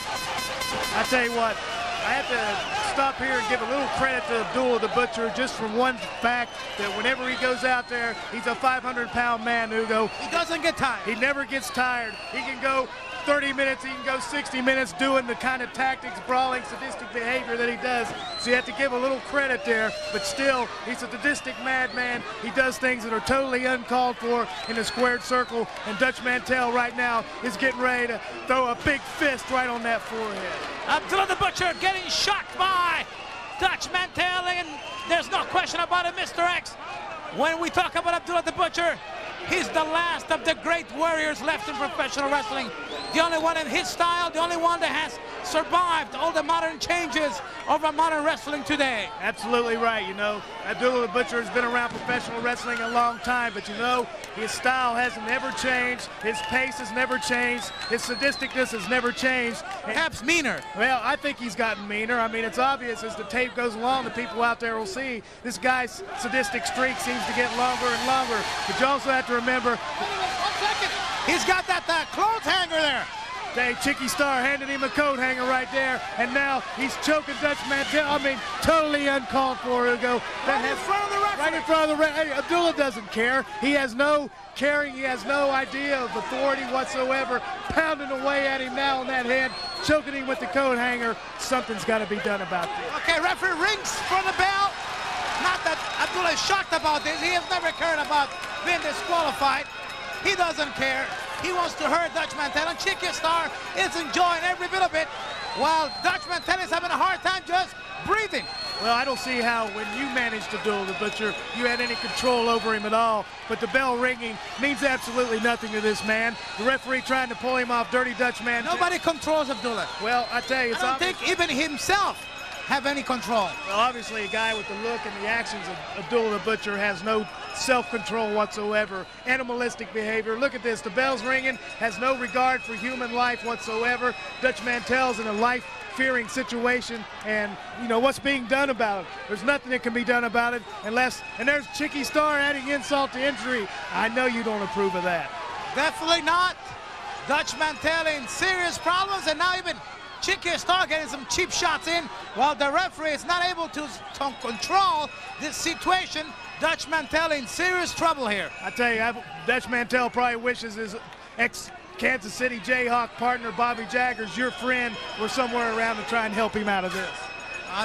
I tell you what, I have to stop here and give a little credit to Abdullah The Butcher just from one fact, that whenever he goes out there, he's a 500-pound man, Hugo. He doesn't get tired. He never gets tired. He can go 30 minutes, he can go 60 minutes doing the kind of tactics, brawling, sadistic behavior that he does. So you have to give a little credit there, but still, he's a sadistic madman. He does things that are totally uncalled for in a squared circle, and Dutch Mantell right now is getting ready to throw a big fist right on that forehead. Abdullah The Butcher getting shocked by Dutch Mantell, and there's no question about it, Mr. X. When we talk about Abdullah The Butcher, he's the last of the great warriors left in professional wrestling. The only one in his style, the only one that has survived all the modern changes of our modern wrestling today. Absolutely right. Abdullah The Butcher has been around professional wrestling a long time, but his style has never changed. His pace has never changed. His sadisticness has never changed. Perhaps meaner. Well, I think he's gotten meaner. I mean, it's obvious as the tape goes along, the people out there will see this guy's sadistic streak seems to get longer and longer. But you also have to remember, He's got that clothes hanger there. Chicky Star handed him a coat hanger right there, and now he's choking Dutch Mantell. I mean, totally uncalled for, Hugo. Right in front of the referee. Right in front of the referee. Hey, Abdullah doesn't care. He has no caring. He has no idea of authority whatsoever. Pounding away at him now on that head, choking him with the coat hanger. Something's got to be done about this. Okay, referee rings for the bell. Not that Abdullah is shocked about this. He has never cared about being disqualified. He doesn't care. He wants to hurt Dutch Mantell, and Chicky Star is enjoying every bit of it, while Dutch Mantell is having a hard time just breathing. Well, I don't see how, when you managed Abdullah the Butcher, you had any control over him at all. But the bell ringing means absolutely nothing to this man. The referee trying to pull him off Dirty Dutch Mantell. Nobody controls Abdullah. Well, I tell you, I don't think even himself have any control. Well, obviously, a guy with the look and the actions of Abdullah the Butcher has no self-control whatsoever. Animalistic behavior. Look at this. The bell's ringing. Has no regard for human life whatsoever. Dutch Mantell's in a life-fearing situation, and you know what's being done about it. There's nothing that can be done about it unless. And there's Chicky Star adding insult to injury. I know you don't approve of that. Definitely not. Dutch Mantell in serious problems, and now even Chicky Star getting some cheap shots in, while the referee is not able to control this situation. Dutch Mantell in serious trouble here. I tell you, Dutch Mantell probably wishes his ex-Kansas City Jayhawk partner, Bobby Jaggers, your friend, were somewhere around to try and help him out of this.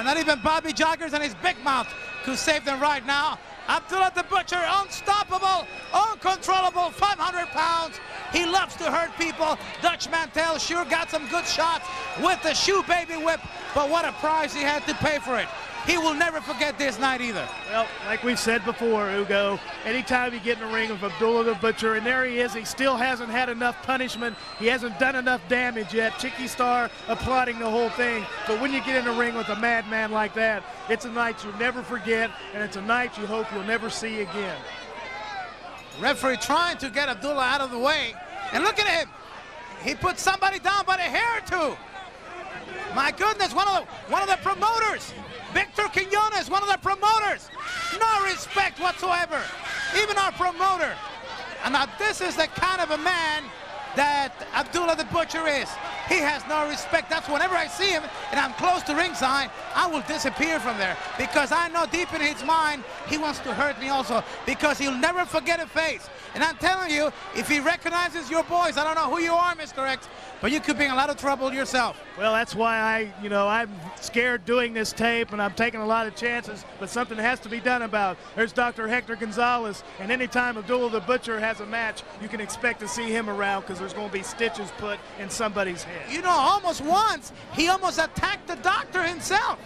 Not even Bobby Jaggers and his big mouth could save them right now. Abdullah the Butcher, unstoppable, uncontrollable, 500 pounds. He loves to hurt people. Dutch Mantell sure got some good shots with the shoe baby whip, but what a price he had to pay for it. He will never forget this night either. Well, like we've said before, Hugo, anytime you get in the ring with Abdullah the Butcher, and there he is, he still hasn't had enough punishment. He hasn't done enough damage yet. Chicky Star applauding the whole thing. But when you get in the ring with a madman like that, it's a night you'll never forget, and it's a night you hope you'll never see again. Referee trying to get Abdullah out of the way. And look at him. He put somebody down by the hair or two. My goodness, one of the promoters. Victor Quiñones, one of the promoters. No respect whatsoever. Even our promoter. And now this is the kind of a man that Abdullah the Butcher is. He has no respect. That's whenever I see him and I'm close to ringside, I will disappear from there, because I know deep in his mind he wants to hurt me also, because he'll never forget a face. And I'm telling you, if he recognizes your boys, I don't know who you are, Mr. X, but you could be in a lot of trouble yourself. Well, that's why I'm scared doing this tape, and I'm taking a lot of chances, but something has to be done about it. There's Dr. Hector Gonzalez, and anytime Abdullah the Butcher has a match, you can expect to see him around, because there's going to be stitches put in somebody's head. You know, almost once, he almost attacked the doctor himself,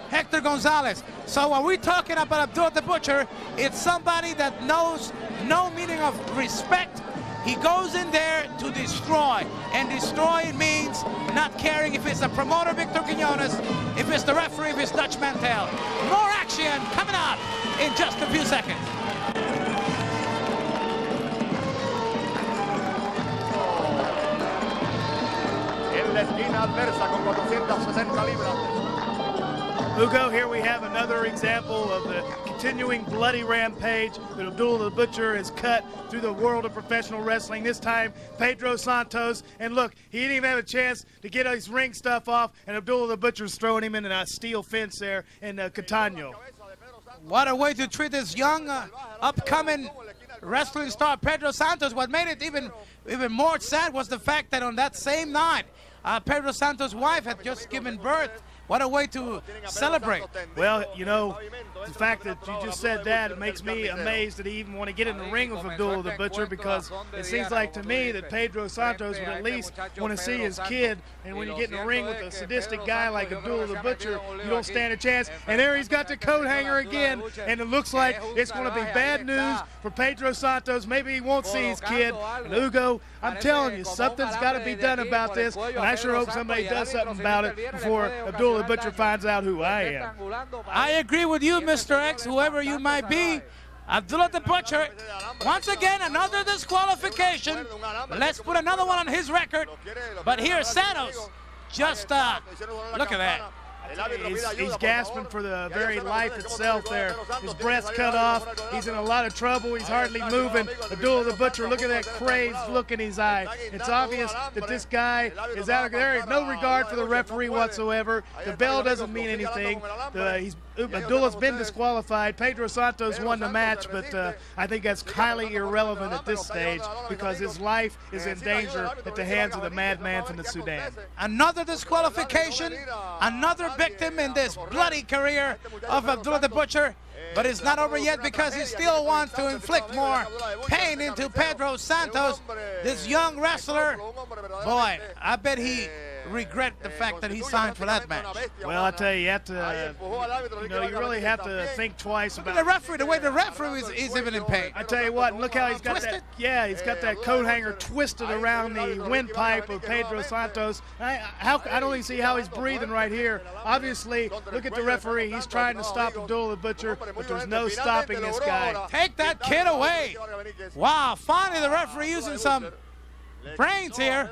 Hector Gonzalez. So when we're talking about Abdullah the Butcher, it's somebody that knows no meaning of respect. He goes in there to destroy, and destroying means not caring if it's a promoter, Victor Quiñones, if it's the referee, if it's Dutch Mantell. More action coming up in just a few seconds. En la esquina adversa con 460 libras. Hugo, here we have another example of the continuing bloody rampage that Abdullah the Butcher has cut through the world of professional wrestling. This time, Pedro Santos. And look, he didn't even have a chance to get his ring stuff off, and Abdullah the Butcher's throwing him in a steel fence there in Catano. What a way to treat this young, upcoming wrestling star, Pedro Santos. What made it even more sad was the fact that on that same night, Pedro Santos' wife had just given birth. What a way to celebrate. Well, you know, the fact that you just said that, it makes me amazed that he even want to get in the ring with Abdullah the Butcher, because it seems like to me that Pedro Santos would at least want to see his kid, and when you get in the ring with a sadistic guy like Abdullah the Butcher, you don't stand a chance. And there he's got the coat hanger again, and it looks like it's going to be bad news for Pedro Santos. Maybe he won't see his kid. And Hugo, I'm telling you, something's got to be done about this, and I sure hope somebody does something about it before Abdullah the Butcher finds out who I am. I agree with you, Mr. X, whoever you might be. Abdullah the Butcher, once again, another disqualification. Let's put another one on his record. But here, Santos, just look at that. He's gasping for the very life itself there. His breath's cut off. He's in a lot of trouble. He's hardly moving. Abdullah the Butcher, look at that crazed look in his eye. It's obvious that this guy is out of there. There's no regard for the referee whatsoever. The bell doesn't mean anything. Abdullah's been disqualified. Pedro Santos won the match, but I think that's highly irrelevant at this stage because his life is in danger at the hands of the madman from the Sudan. Another disqualification, another victim in this bloody career of Abdullah the Butcher. But it's not over yet because he still wants to inflict more pain into Pedro Santos, this young wrestler. Boy, I bet he regret the fact that he signed for that match. Well, I tell you, you really have to think twice about the referee. The way the referee is even in pain. I tell you what, look how he's got that. Yeah, he's got that coat hanger twisted around the windpipe of Pedro Santos. I don't even see how he's breathing right here. Obviously, look at the referee. He's trying to stop Abdullah the Butcher, but there's no stopping this guy. Take that kid away. Wow, finally the referee using some brains here.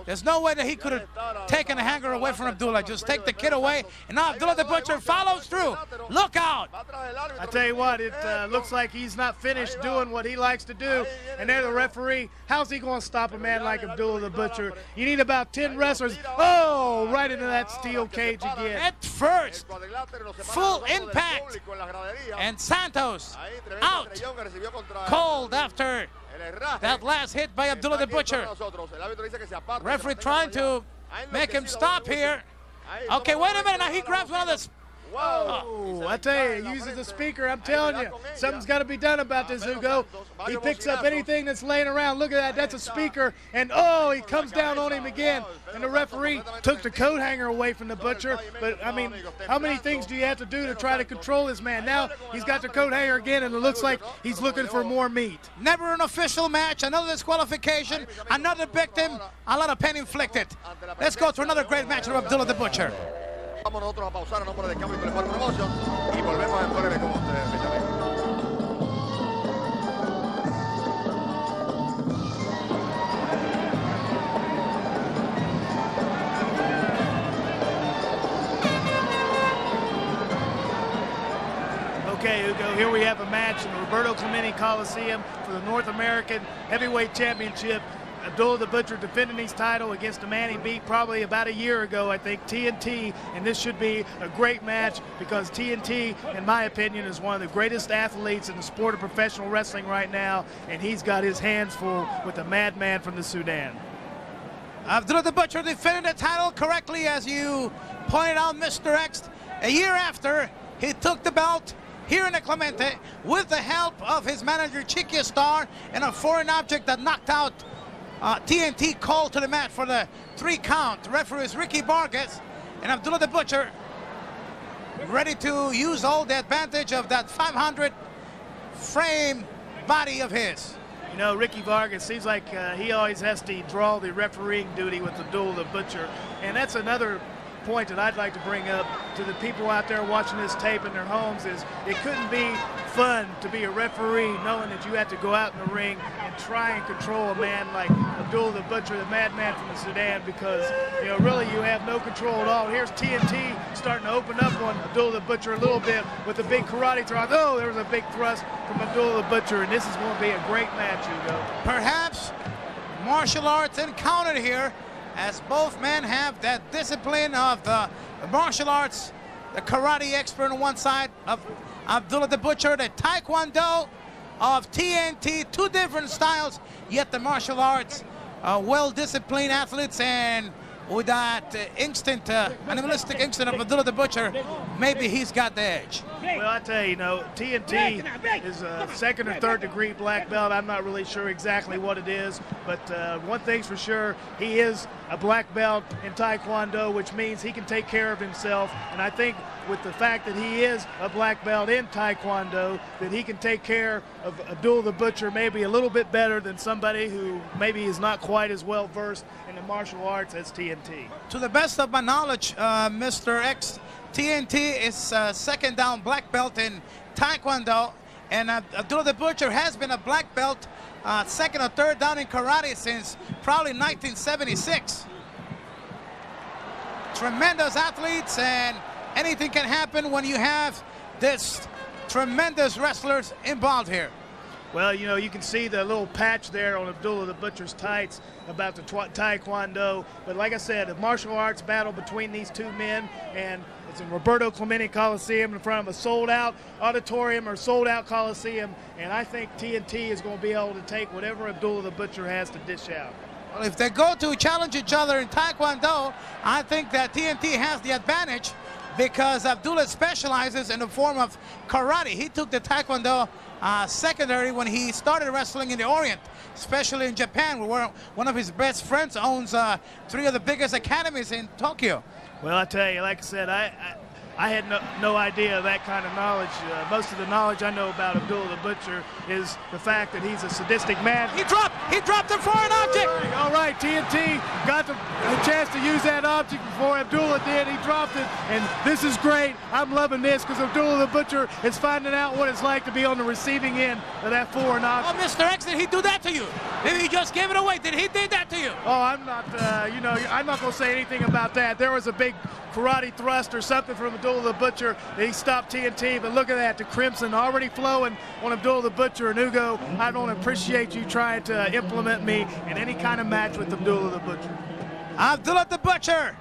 There's no way that he could have taken the hanger away from Abdullah. Just take the kid away, and now Abdullah the Butcher follows through. Look out! I tell you what, it looks like he's not finished doing what he likes to do, and there's the referee. How's he going to stop a man like Abdullah the Butcher? You need about 10 wrestlers. Oh, right into that steel cage again. At first, full impact, and Santos out cold after that last hit by Abdullah the Butcher. Referee trying to make him stop here. Okay, wait a minute. Now he grabs one of the... Whoa, I tell you, he uses the speaker. I'm telling you, something's got to be done about this, Hugo. He picks up anything that's laying around. Look at that. That's a speaker. And, oh, he comes down on him again. And the referee took the coat hanger away from the Butcher. But, I mean, how many things do you have to do to try to control this man? Now he's got the coat hanger again, and it looks like he's looking for more meat. Never an official match. Another disqualification. Another victim. A lot of pain inflicted. Let's go to another great match of Abdullah the Butcher. Vamos nosotros a pausar a nombre de Cambio Telefónico Promotion y volvemos en breve con ustedes, mis amigos. Okay, Hugo, here we have a match in the Roberto Clemente Coliseum for the North American Heavyweight Championship. Abdullah the Butcher defending his title against a man he beat probably about a year ago, I think, TNT, and this should be a great match because TNT, in my opinion, is one of the greatest athletes in the sport of professional wrestling right now, and he's got his hands full with the madman from the Sudan. Abdullah the Butcher defended the title correctly, as you pointed out, Mr. X. A year after, he took the belt here in the Clemente with the help of his manager, Chiqui Star, and a foreign object that knocked out TNT called to the mat for the 3 count. The referee is Ricky Vargas, and Abdullah the Butcher ready to use all the advantage of that 500 frame body of his. You know, Ricky Vargas seems like he always has to draw the refereeing duty with Abdullah the Butcher, and that's another point that I'd like to bring up to the people out there watching this tape in their homes is it couldn't be fun to be a referee knowing that you have to go out in the ring and try and control a man like Abdullah the Butcher, the madman from the Sudan, because, you know, really you have no control at all. Here's TNT starting to open up on Abdullah the Butcher a little bit with a big karate thrust. Oh, there was a big thrust from Abdullah the Butcher, and this is going to be a great match, Hugo. Perhaps martial arts encountered here, as both men have that discipline of the martial arts, the karate expert on one side of Abdullah the Butcher, the taekwondo of TNT, 2 different styles, yet the martial arts, well-disciplined athletes, and with that instinct, animalistic instinct of Abdullah the Butcher, maybe he's got the edge. Well, I tell you, TNT is a 2nd or 3rd degree black belt. I'm not really sure exactly what it is, but one thing's for sure, he is a black belt in Taekwondo, which means he can take care of himself. And I think with the fact that he is a black belt in Taekwondo, that he can take care of Abdullah the Butcher maybe a little bit better than somebody who maybe is not quite as well versed in the martial arts as TNT. To the best of my knowledge, Mr. X, TNT is 2nd down black belt in Taekwondo, and Abdullah the Butcher has been a black belt 2nd or 3rd down in karate since probably 1976. Tremendous athletes, and anything can happen when you have this tremendous wrestlers involved here. Well, you know, you can see the little patch there on Abdullah the Butcher's tights about the Taekwondo. But like I said, a martial arts battle between these two men, and it's in Roberto Clemente Coliseum in front of a sold-out auditorium or sold-out Coliseum. And I think TNT is going to be able to take whatever Abdullah the Butcher has to dish out. Well, if they go to challenge each other in Taekwondo, I think that TNT has the advantage because Abdullah specializes in the form of karate. He took the Taekwondo secondary when he started wrestling in the Orient, especially in Japan, where one of his best friends owns 3 of the biggest academies in Tokyo. Well, I tell you, like I said, I had no idea of that kind of knowledge. Most of the knowledge I know about Abdullah the Butcher is the fact that he's a sadistic man. He dropped a foreign object. All right, TNT got a chance to use that object before Abdullah did. He dropped it, and this is great. I'm loving this because Abdullah the Butcher is finding out what it's like to be on the receiving end of that foreign object. Oh, Mr. X, did he do that to you? Maybe he just gave it away. Did he do that to you? Oh, I'm not, I'm not going to say anything about that. There was a big karate thrust or something from Abdullah the Butcher. He stopped TNT, but look at that, the crimson already flowing on Abdullah the Butcher. And Ugo, I don't appreciate you trying to implement me in any kind of match with Abdullah the Butcher. Abdullah the Butcher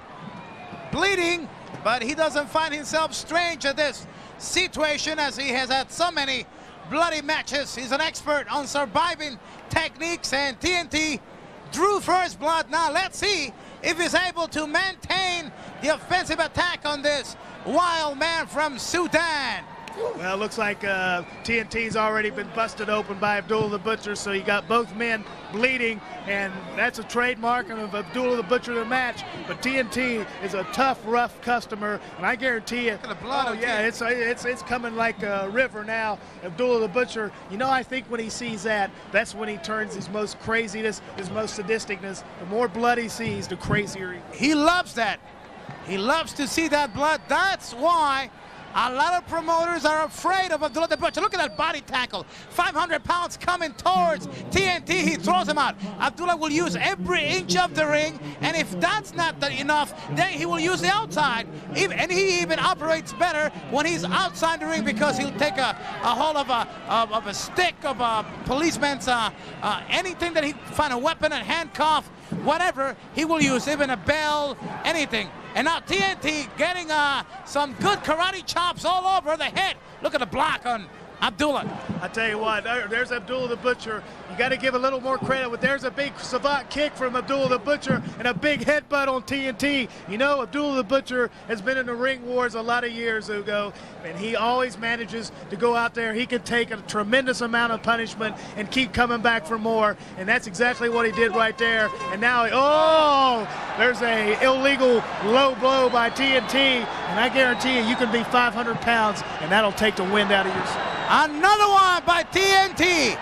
bleeding, but he doesn't find himself strange at this situation as he has had so many bloody matches. He's an expert on surviving techniques, and TNT drew first blood. Now let's see if he's able to maintain the offensive attack on this wild man from Sudan. Well, it looks like TNT's already been busted open by Abdullah the Butcher, so you got both men bleeding, and that's a trademark of Abdullah the Butcher the match. But TNT is a tough, rough customer, and I guarantee you, look at the blood. oh yeah, it's coming like a river now. Abdullah the Butcher, you know, I think when he sees that, that's when he turns his most craziness, his most sadisticness. The more blood he sees, the crazier he loves that. He loves to see that blood. That's why a lot of promoters are afraid of Abdullah the Butcher. Look at that body tackle. 500 pounds coming towards TNT. He throws him out. Abdullah will use every inch of the ring, and if that's not enough, then he will use the outside. And he even operates better when he's outside the ring because he'll take a hold of a stick, of a policeman's, anything that he find, a weapon, a handcuff, whatever, he will use, even a bell, anything. And now TNT getting some good karate chops all over the head. Look at the block on Abdullah. I tell you what, there's Abdullah the Butcher. You got to give a little more credit. But there's a big savant kick from Abdullah the Butcher and a big headbutt on TNT. You know, Abdullah the Butcher has been in the ring wars a lot of years ago, and he always manages to go out there. He can take a tremendous amount of punishment and keep coming back for more, and that's exactly what he did right there. And now, oh, there's a illegal low blow by TNT, and I guarantee you can be 500 pounds, and that'll take the wind out of your sail. Another one by TNT.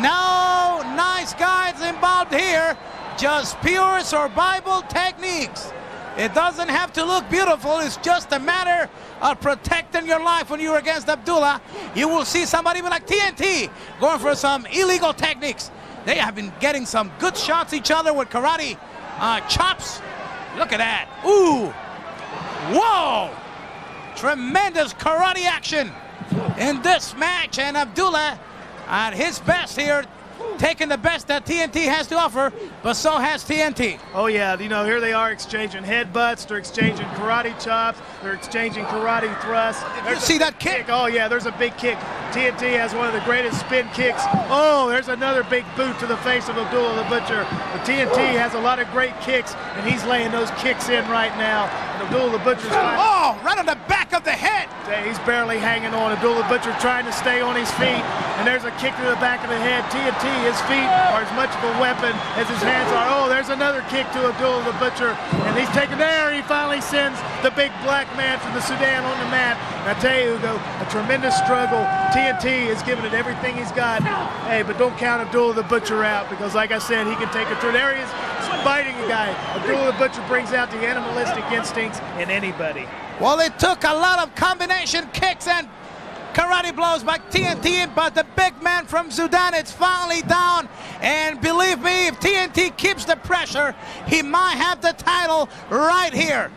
No nice guys involved here, just pure survival techniques. It doesn't have to look beautiful. It's just a matter of protecting your life when you're against Abdullah. You will see somebody like TNT going for some illegal techniques. They have been getting some good shots each other with karate chops. Look at that. Ooh. Whoa. Tremendous karate action in this match, and Abdullah at his best here, taking the best that TNT has to offer, but so has TNT. Oh yeah, you know, here they are exchanging headbutts, they're exchanging karate chops, they're exchanging karate thrusts. You see that kick? Oh yeah, there's a big kick. TNT has one of the greatest spin kicks. Oh, there's another big boot to the face of Abdullah the Butcher. But TNT has a lot of great kicks, and he's laying those kicks in right now. And Abdullah the Butcher's oh, right on the back of the head. He's barely hanging on. Abdullah the Butcher trying to stay on his feet, and there's a kick to the back of the head. TNT, his feet are as much of a weapon as his hands are. Oh, there's another kick to Abdullah the Butcher, and he's taken there. He finally sends the big black man from the Sudan on the mat. And I tell you, Hugo, a tremendous struggle. TNT is giving it everything he's got. Hey, but don't count Abdullah the Butcher out, because like I said, he can take it through. There he is, fighting a guy. Abdullah the Butcher brings out the animalistic instincts in anybody. Well, it took a lot of combination kicks and karate blows by TNT, but the big man from Sudan is finally down. And believe me, if TNT keeps the pressure, he might have the title right here.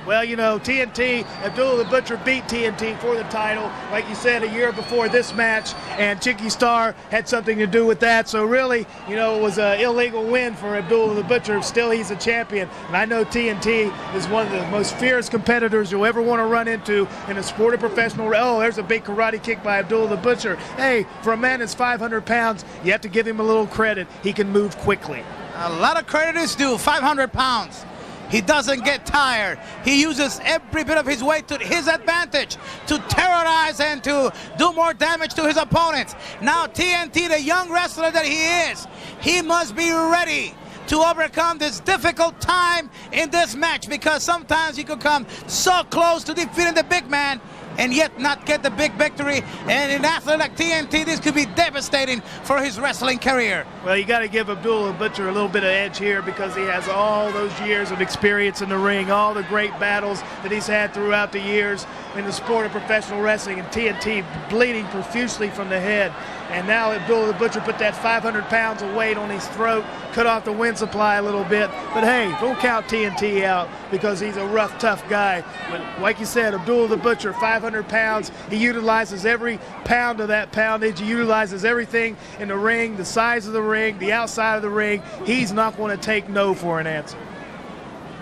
Well, you know, TNT, Abdullah the Butcher beat TNT for the title, like you said, a year before this match, and Chicky Star had something to do with that. So really, you know, it was an illegal win for Abdullah the Butcher. Still, he's a champion. And I know TNT is one of the most fierce competitors you'll ever want to run into in a sport of professional. Oh, there's a big karate kick by Abdullah the Butcher. Hey, for a man that's 500 pounds, you have to give him a little credit. He can move quickly. A lot of credit is due. 500 pounds. He doesn't get tired. He uses every bit of his weight to his advantage to terrorize and to do more damage to his opponents. Now TNT, the young wrestler that he is, he must be ready to overcome this difficult time in this match, because sometimes you could come so close to defeating the big man and yet not get the big victory. And in an athlete like TNT, this could be devastating for his wrestling career. Well, you got to give Abdullah the Butcher a little bit of edge here, because he has all those years of experience in the ring, all the great battles that he's had throughout the years in the sport of professional wrestling, and TNT bleeding profusely from the head. And now Abdullah the Butcher put that 500 pounds of weight on his throat, cut off the wind supply a little bit. But hey, don't count TNT out, because he's a rough, tough guy. But like you said, Abdullah the Butcher, 500 pounds. He utilizes every pound of that poundage. He utilizes everything in the ring, the size of the ring, the outside of the ring. He's not going to take no for an answer.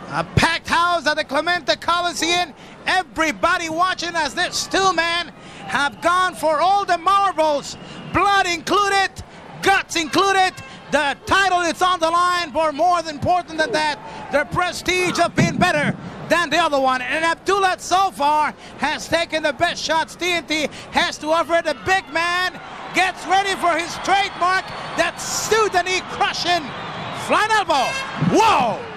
A packed house at the Clemente Coliseum. Everybody watching as this two men have gone for all the marbles, blood included, guts included. The title is on the line, but more important than that, the prestige of being better than the other one. And Abdullah so far has taken the best shots TNT has to offer. The big man gets ready for his trademark, that Sudanese crushing flying elbow. Whoa!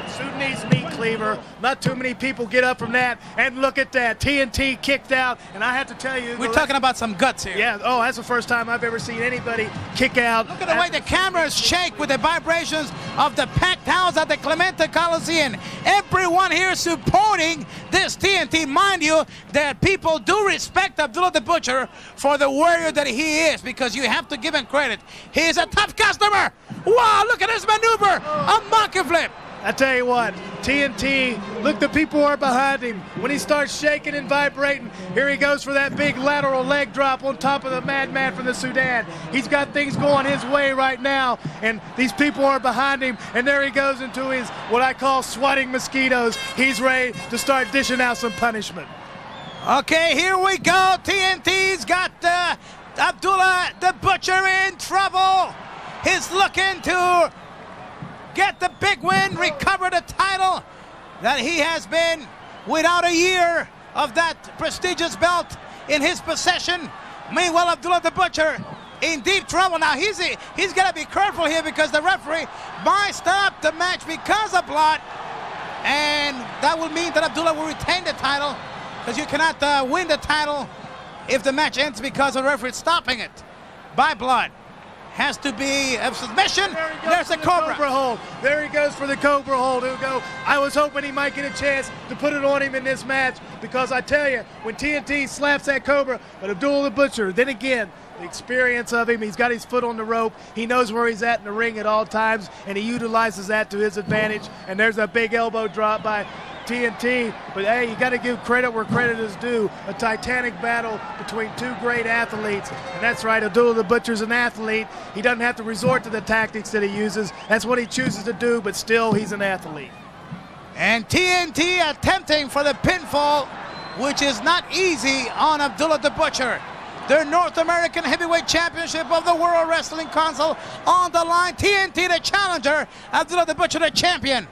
Sudanese meat cleaver. Not too many people get up from that. And look at that. TNT kicked out. And I have to tell you, we're talking about some guts here. Yeah. Oh, that's the first time I've ever seen anybody kick out. Look at the way the cameras shake with the vibrations of the packed house at the Clemente Coliseum. Everyone here supporting this TNT. Mind you, that people do respect Abdullah the Butcher for the warrior that he is, because you have to give him credit. He is a tough customer. Wow, look at his maneuver. A monkey flip. I tell you what, TNT, look, the people are behind him. When he starts shaking and vibrating, here he goes for that big lateral leg drop on top of the madman from the Sudan. He's got things going his way right now, and these people are behind him, and there he goes into his, what I call swatting mosquitoes. He's ready to start dishing out some punishment. Okay, here we go. TNT's got Abdullah the Butcher in trouble. He's looking to get the big win, recover the title that he has been without a year of that prestigious belt in his possession. Meanwhile, Abdullah the Butcher in deep trouble. Now he's got to be careful here, because the referee might stop the match because of blood, and that will mean that Abdullah will retain the title, because you cannot win the title if the match ends because the referee is stopping it by blood. Has to be a submission. There's a cobra hold. There he goes for the cobra hold. He'll go. I was hoping he might get a chance to put it on him in this match, because I tell you, when TNT slaps that cobra, but Abdullah the Butcher, then again, the experience of him, he's got his foot on the rope. He knows where he's at in the ring at all times, and he utilizes that to his advantage. And there's a big elbow drop by TNT, but hey, you got to give credit where credit is due. A titanic battle between two great athletes, and that's right, Abdullah the Butcher's an athlete. He doesn't have to resort to the tactics that he uses. That's what he chooses to do, but still, he's an athlete. And TNT attempting for the pinfall, which is not easy on Abdullah the Butcher. Their North American Heavyweight Championship of the World Wrestling Council on the line. TNT the challenger, Abdullah the Butcher the champion.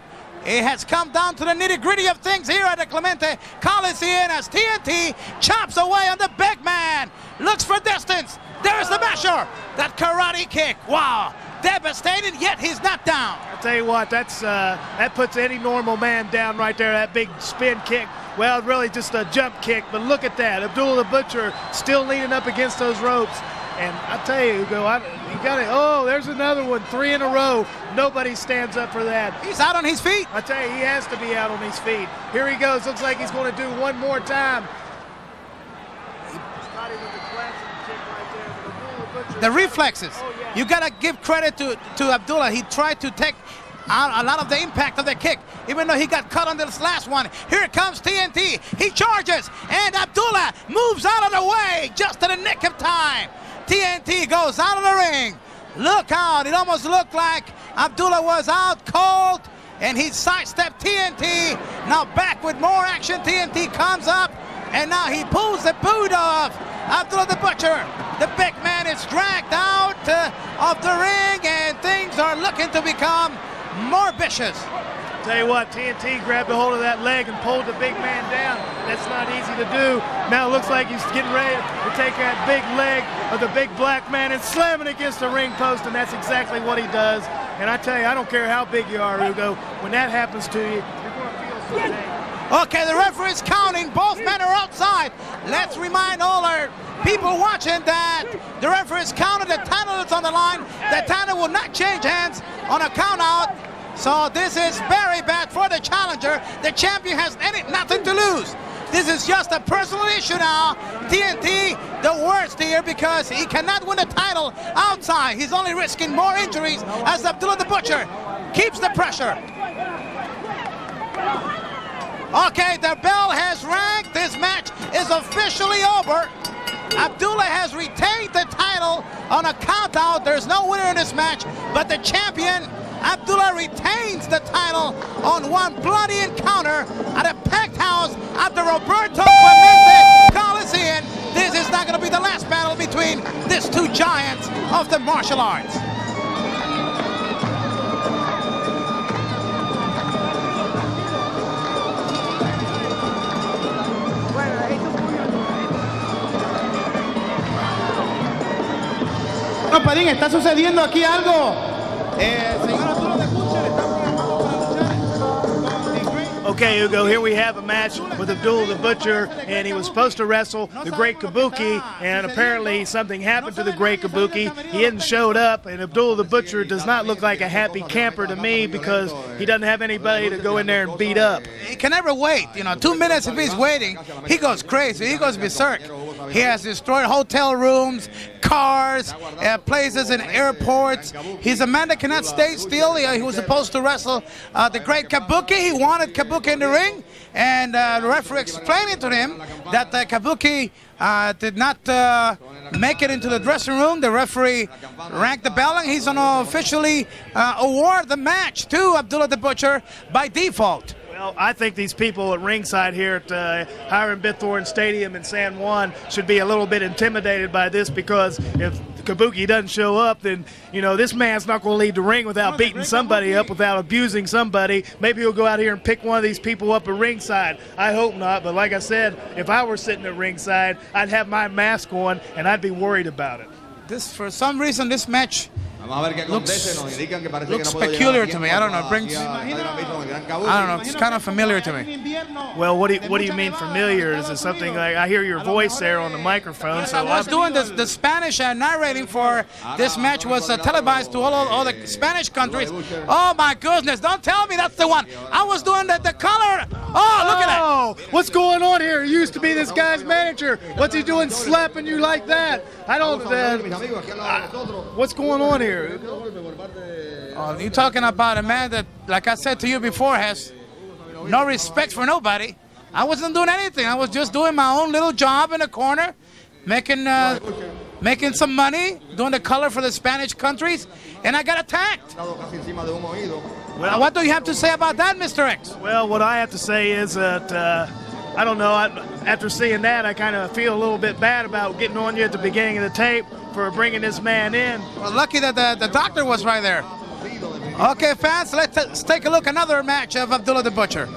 It has come down to the nitty-gritty of things here at the Clemente Coliseum as TNT chops away on the big man. Looks for distance. There's the masher. That karate kick. Wow. Devastating, yet he's not down. I'll tell you what, that puts any normal man down right there, that big spin kick. Well, really just a jump kick, but look at that. Abdullah the Butcher still leaning up against those ropes. And I tell you, Hugo, you got it. Oh, there's another one, 3 in a row. Nobody stands up for that. He's out on his feet. I tell you, he has to be out on his feet. Here he goes. Looks like he's going to do one more time. The reflexes. Oh, yeah. You got to give credit to Abdullah. He tried to take a lot of the impact of the kick, even though he got cut on this last one. Here comes TNT. He charges, and Abdullah moves out of the way just in the nick of time. TNT goes out of the ring. Look out. It almost looked like Abdullah was out cold, and he sidestepped TNT. Now back with more action. TNT comes up, and now he pulls the boot off Abdullah the Butcher. The big man is dragged out of the ring, and things are looking to become more vicious. Tell you what, TNT grabbed a hold of that leg and pulled the big man down. That's not easy to do. Now it looks like he's getting ready to take that big leg of the big black man and slam it against the ring post, and that's exactly what he does. And I tell you, I don't care how big you are, Hugo, when that happens to you, you're going to feel something. Okay, the referee is counting. Both men are outside. Let's remind all our people watching that the referee is counted. The title is on the line. The title will not change hands on a count out. So this is very bad for the challenger. The champion has nothing to lose. This is just a personal issue now. TNT, the worst here, because he cannot win the title outside. He's only risking more injuries as Abdullah the Butcher keeps the pressure. Okay, the bell has rang. This match is officially over. Abdullah has retained the title on a count out. There's no winner in this match, but the champion Abdullah retains the title on one bloody encounter at a packed house at the Roberto Clemente Coliseum. This is not going to be the last battle between these two giants of the martial arts. No, Padín, está sucediendo aquí algo. Señor Arturo de Butcher está programado para luchar. Okay, Hugo, here we have a match with Abdullah the Butcher, and he was supposed to wrestle the Great Kabuki, and apparently something happened to the Great Kabuki. He hadn't showed up, and Abdullah the Butcher does not look like a happy camper to me because he doesn't have anybody to go in there and beat up. He can never wait. 2 minutes if he's waiting, he goes crazy. He goes berserk. He has destroyed hotel rooms, cars, places in airports. He's a man that cannot stay still. He was supposed to wrestle the Great Kabuki. He wanted Kabuki in the ring, and the referee explained to him that Kabuki did not make it into the dressing room. The referee rang the bell, and he's going to officially award the match to Abdullah the Butcher by default. Well, I think these people at ringside here at Hiram Bithorn Stadium in San Juan should be a little bit intimidated by this, because if Kabuki doesn't show up, then, this man's not going to leave the ring without beating somebody up, without abusing somebody. Maybe he'll go out here and pick one of these people up at ringside. I hope not, but like I said, if I were sitting at ringside, I'd have my mask on, and I'd be worried about it. For some reason, this match looks peculiar to me. I don't know. It's kind of familiar to me. Well, what do you mean familiar? Is it something like, I hear your voice there on the microphone? So I was doing the Spanish narrating for this match was televised to all the Spanish countries. Oh my goodness! Don't tell me that's the one. I was doing the color. Oh, look at that! What's going on here? He used to be this guy's manager. What's he doing slapping you like that? I don't. What's going on here? Oh, you're talking about a man that, like I said to you before, has no respect for nobody. I wasn't doing anything. I was just doing my own little job in the corner, making some money, doing the color for the Spanish countries, and I got attacked. Well, what do you have to say about that, Mr. X? Well, what I have to say is that I don't know. After seeing that, I kind of feel a little bit bad about getting on you at the beginning of the tape for bringing this man in. Well, lucky that the doctor was right there. Okay, fans, let's take a look at another match of Abdullah the Butcher.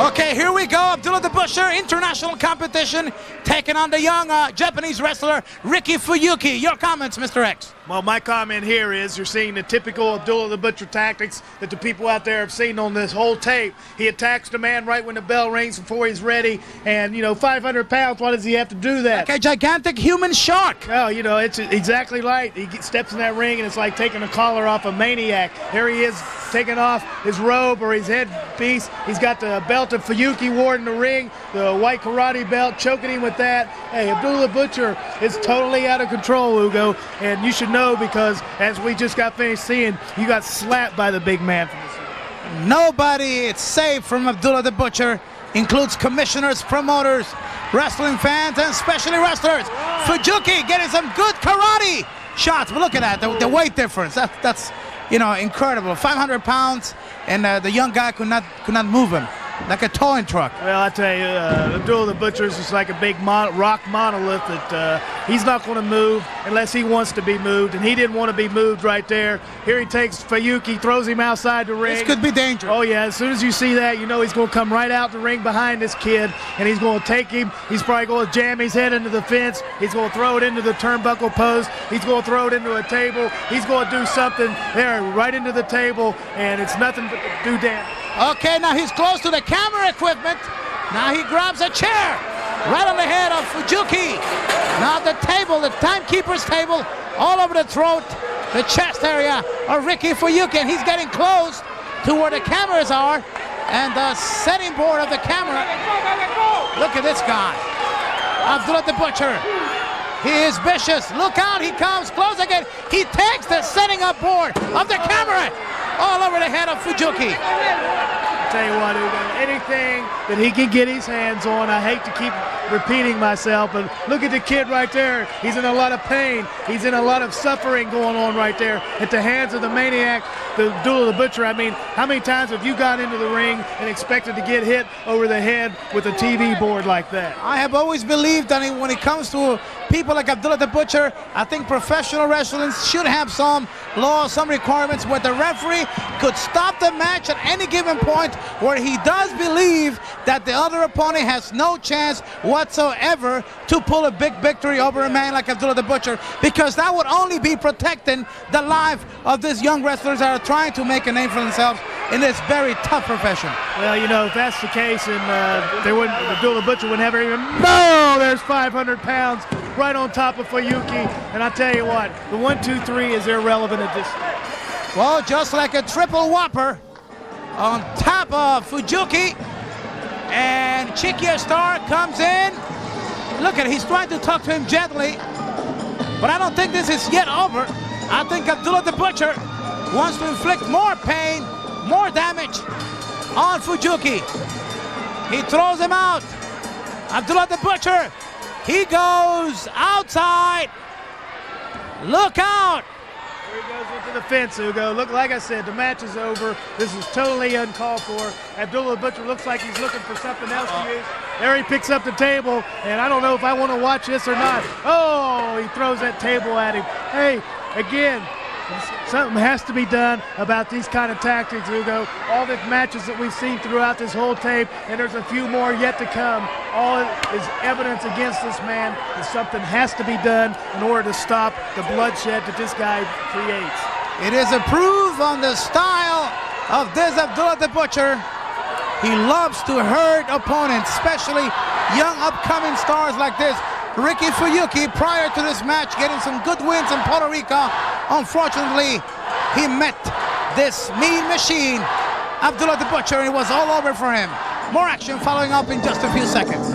Okay, here we go. Abdullah the Butcher, international competition, taking on the young Japanese wrestler Riki Fuyuki. Your comments, Mr. X. Well, my comment here is you're seeing the typical Abdullah the Butcher tactics that the people out there have seen on this whole tape. He attacks the man right when the bell rings before he's ready. And, 500 pounds, why does he have to do that? Like a gigantic human shark. Oh, it's exactly right. He steps in that ring, and it's like taking a collar off a maniac. There he is, taking off his robe or his headpiece. He's got the belt of Fuyuki wore in the ring, the white karate belt, choking him with that. Hey, Abdullah the Butcher is totally out of control, Ugo, and you should know because as we just got finished seeing, you got slapped by the big man from this. Nobody is safe from Abdullah the Butcher, includes commissioners, promoters, wrestling fans, and especially wrestlers. Fuyuki getting some good karate shots, but look at that, the weight difference. That's incredible. 500 pounds, and the young guy could not move him. Like a towing truck. Well, I tell you, Abdullah the Butcher is just like a big rock monolith that he's not going to move unless he wants to be moved, and he didn't want to be moved right there. Here he takes Fuyuki, throws him outside the ring. This could be dangerous. Oh, yeah, as soon as you see that, he's going to come right out the ring behind this kid, and he's going to take him. He's probably going to jam his head into the fence. He's going to throw it into the turnbuckle post. He's going to throw it into a table. He's going to do something there right into the table, and it's nothing but do damage. Okay, now he's close to the camera equipment. Now he grabs a chair right on the head of Fuyuki. Now the table, the timekeeper's table, all over the throat, the chest area of Riki Fuyuki, and he's getting close to where the cameras are and the setting board of the camera. Look at this guy, Abdullah the Butcher. He is vicious. Look out, he comes close again. He takes the setting up board of the camera all over the head of Fuyuki. Tell you what, Ugo, anything that he can get his hands on, I hate to keep repeating myself, but look at the kid right there. He's in a lot of pain. He's in a lot of suffering going on right there at the hands of the maniac, the Abdullah the Butcher. I mean, how many times have you got into the ring and expected to get hit over the head with a TV board like that? I have always believed that when it comes to people like Abdullah the Butcher, I think professional wrestling should have some laws, some requirements where the referee could stop the match at any given point where he does believe that the other opponent has no chance whatsoever to pull a big victory over a man like Abdullah the Butcher, because that would only be protecting the life of these young wrestlers that are trying to make a name for themselves in this very tough profession. Well, if that's the case, and Abdullah the Butcher would never even know there's 500 pounds right on top of Fuyuki, and I tell you what, the 1, 2, 3 is irrelevant at this stage. Well, just like a triple whopper on top of Fuyuki, and Chicky Star comes in. Look at it, he's trying to talk to him gently, but I don't think this is yet over. I think Abdullah the Butcher wants to inflict more pain, more damage on Fuyuki. He throws him out. Abdullah the Butcher, he goes outside. Look out. Here he goes into the fence, Ugo. Look, like I said, the match is over. This is totally uncalled for. Abdullah the Butcher looks like he's looking for something else to use. There he picks up the table, and I don't know if I want to watch this or not. Oh, he throws that table at him. Hey, again, something has to be done about these kind of tactics, Ugo. All the matches that we've seen throughout this whole tape, and there's a few more yet to come, all is evidence against this man, and something has to be done in order to stop the bloodshed that this guy creates. It is a proof on the style of this Abdullah the Butcher. He loves to hurt opponents, especially young upcoming stars like this. Riki Fuyuki, prior to this match, getting some good wins in Puerto Rico. Unfortunately, he met this mean machine, Abdullah the Butcher, and it was all over for him. More action following up in just a few seconds.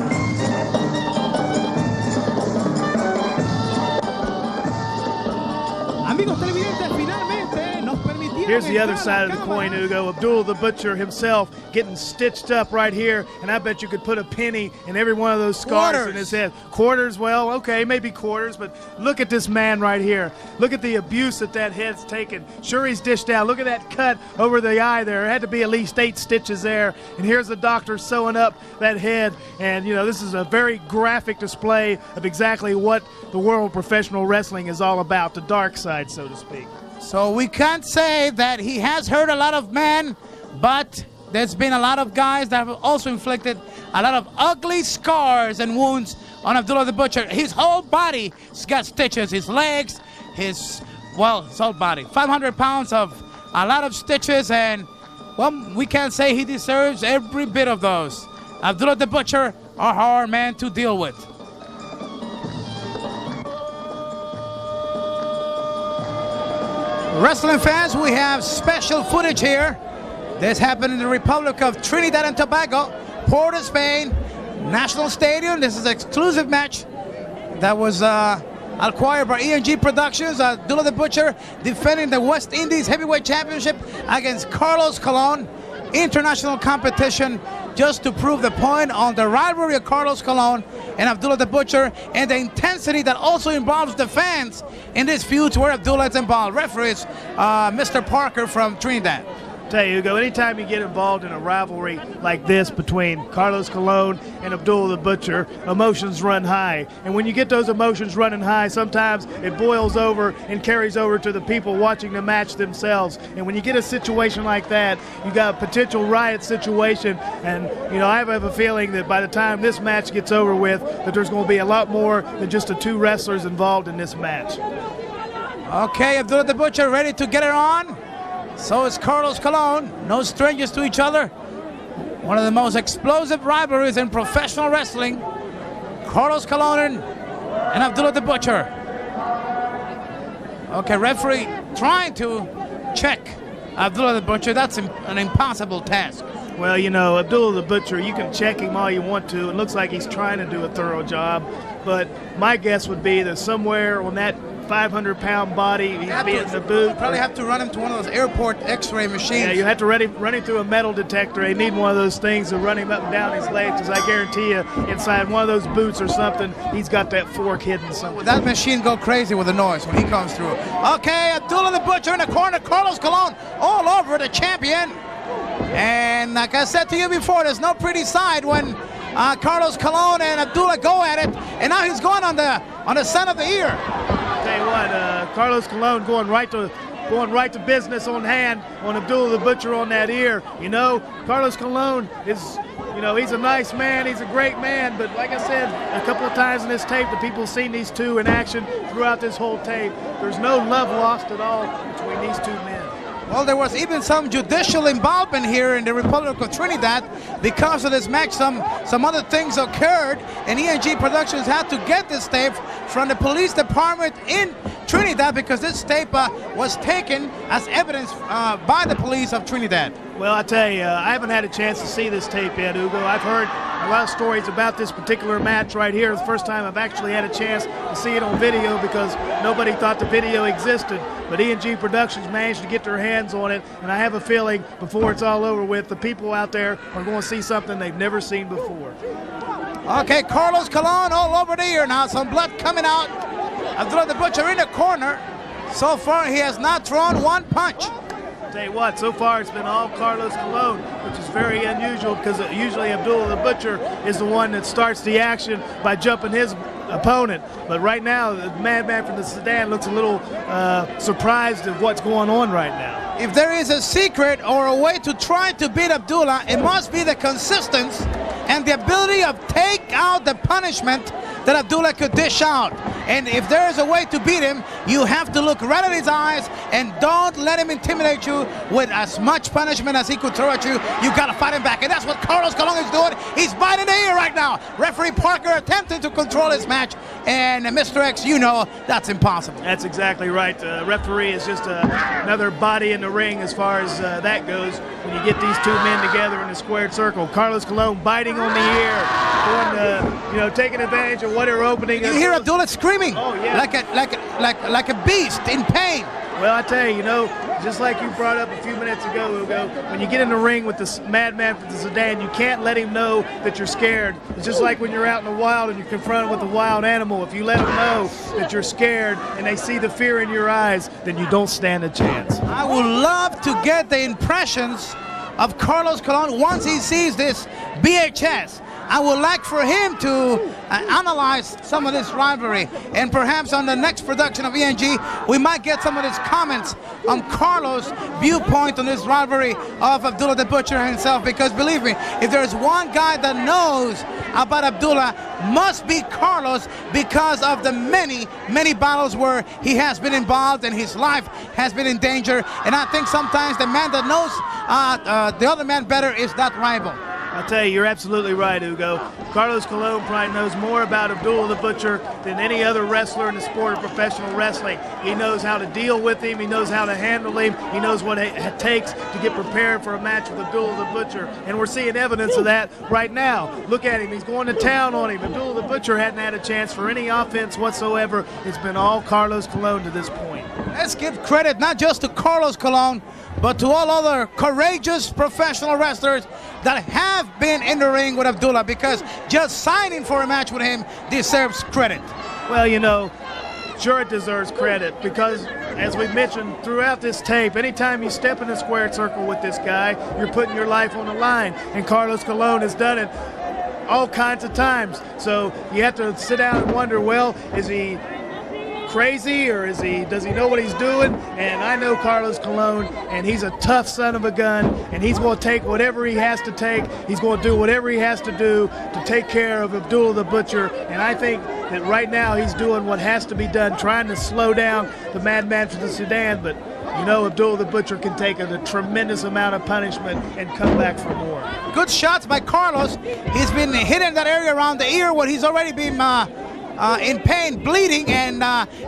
Amigos televidentes, finalmente nos permitieron. Here's the other side of the coin, Ugo. Abdullah the Butcher himself getting stitched up right here, and I bet you could put a penny in every one of those scars in his head. Quarters, well, okay, maybe quarters, but look at this man right here. Look at the abuse that head's taken. Sure, he's dished out. Look at that cut over the eye there. It had to be at least 8 stitches there, and here's the doctor sewing up that head, and, this is a very graphic display of exactly what the world of professional wrestling is all about, the dark side, so to speak. So we can't say that he has hurt a lot of men, but there's been a lot of guys that have also inflicted a lot of ugly scars and wounds on Abdullah the Butcher. His whole body's got stitches, his legs, his well, his whole body. 500 pounds of a lot of stitches, and, well, we can't say he deserves every bit of those. Abdullah the Butcher, a hard man to deal with. Wrestling fans, we have special footage here. This happened in the Republic of Trinidad and Tobago, Port of Spain, National Stadium. This is an exclusive match that was acquired by E&G Productions. Abdullah the Butcher defending the West Indies Heavyweight Championship against Carlos Colón. International competition, just to prove the point on the rivalry of Carlos Colón and Abdullah the Butcher, and the intensity that also involves the fans in this feud where Abdullah is involved. Referees, Mr. Parker from Trinidad. Tell you, Hugo, anytime you get involved in a rivalry like this between Carlos Colón and Abdullah the Butcher, emotions run high. And when you get those emotions running high, sometimes it boils over and carries over to the people watching the match themselves. And when you get a situation like that, you got a potential riot situation. And, you know, I have a feeling that by the time this match gets over with, that there's going to be a lot more than just the two wrestlers involved in this match. Okay, Abdullah the Butcher ready to get it on. So is Carlos Colón, no strangers to each other. One of the most explosive rivalries in professional wrestling. Carlos Colón and Abdullah the Butcher. Okay, referee trying to check Abdullah the Butcher. That's an impossible task. Well, you know, Abdullah the Butcher, you can check him all you want to. It looks like he's trying to do a thorough job. But my guess would be that somewhere on that 500-pound body, he's being in the boot. You probably have to run him to one of those airport x-ray machines. Yeah, you have to run him through a metal detector. They need one of those things to run him up and down his legs, because I guarantee you, inside one of those boots or something, he's got that fork hidden somewhere. That machine go crazy with the noise when he comes through. Okay, Abdullah the Butcher in the corner, Carlos Colón all over the champion. And like I said to you before, there's no pretty side when Carlos Colón and Abdullah go at it, and now he's going on the side of the ear. Tell you what, Carlos Colón going right to business on hand on Abdullah the Butcher on that ear. You know, Carlos Colón is, you know, he's a nice man, he's a great man, but like I said a couple of times in this tape, the people have seen these two in action throughout this whole tape. There's no love lost at all between these two men. Well, there was even some judicial involvement here in the Republic of Trinidad because of this match. Some other things occurred, and E&G Productions had to get this tape from the police department in Trinidad because this tape was taken as evidence by the police of Trinidad. Well, I tell you, I haven't had a chance to see this tape yet, Hugo. I've heard a lot of stories about this particular match right here. It's the first time I've actually had a chance to see it on video because nobody thought the video existed. But E&G Productions managed to get their hands on it, and I have a feeling before it's all over with, the people out there are going to see something they've never seen before. Okay, Carlos Colón all over the ear now. Some blood coming out. Abdullah the Butcher in the corner. So far, he has not thrown one punch. Tell you what, so far it's been all Carlos Colón, which is very unusual because usually Abdullah the Butcher is the one that starts the action by jumping his opponent. But right now, the madman from the Sudan looks a little surprised at what's going on right now. If there is a secret or a way to try to beat Abdullah, it must be the consistency and the ability of take out the punishment that Abdullah could dish out. And if there is a way to beat him, you have to look right at his eyes and don't let him intimidate you with as much punishment as he could throw at you. You got to fight him back, and that's what Carlos Colón is doing. He's biting the ear right now. Referee Parker attempting to control his match, and Mr. X, you know that's impossible. That's exactly right. Referee is just another body in the ring as far as that goes. When you get these two men together in a squared circle, Carlos Colón biting on the ear, going, taking advantage of whatever opening. You hear Abdullah screaming, oh, yeah, like a beast in pain. Well, I tell you, just like you brought up a few minutes ago, Hugo, when you get in the ring with this madman from the Sudan, you can't let him know that you're scared. It's just like when you're out in the wild and you're confronted with a wild animal. If you let them know that you're scared and they see the fear in your eyes, then you don't stand a chance. I would love to get the impressions of Carlos Colón once he sees this VHS. I would like for him to analyze some of this rivalry, and perhaps on the next production of ENG, we might get some of his comments on Carlos' viewpoint on this rivalry of Abdullah the Butcher himself, because believe me, if there's one guy that knows about Abdullah, must be Carlos, because of the many battles where he has been involved and his life has been in danger. And I think sometimes the man that knows the other man better is that rival. I'll tell you, you're absolutely right, Hugo. Carlos Colón probably knows more about Abdullah the Butcher than any other wrestler in the sport of professional wrestling. He knows how to deal with him. He knows how to handle him. He knows what it takes to get prepared for a match with Abdullah the Butcher. And we're seeing evidence of that right now. Look at him. He's going to town on him. Abdullah the Butcher hadn't had a chance for any offense whatsoever. It's been all Carlos Colón to this point. Let's give credit not just to Carlos Colón, but to all other courageous professional wrestlers that have been in the ring with Abdullah, because just signing for a match with him deserves credit. Well, you know, sure it deserves credit, because as we mentioned throughout this tape, anytime you step in a squared circle with this guy, you're putting your life on the line, and Carlos Colón has done it all kinds of times. So you have to sit down and wonder, well, is he crazy, or does he know what he's doing? And I know Carlos Colón, and he's a tough son of a gun, and he's going to take whatever he has to take. He's going to do whatever he has to do to take care of Abdullah the Butcher. And I think that right now he's doing what has to be done, trying to slow down the madman from the Sudan. But you know, Abdullah the Butcher can take a tremendous amount of punishment and come back for more. Good shots by Carlos. He's been hitting that area around the ear where he's already been in pain, bleeding, and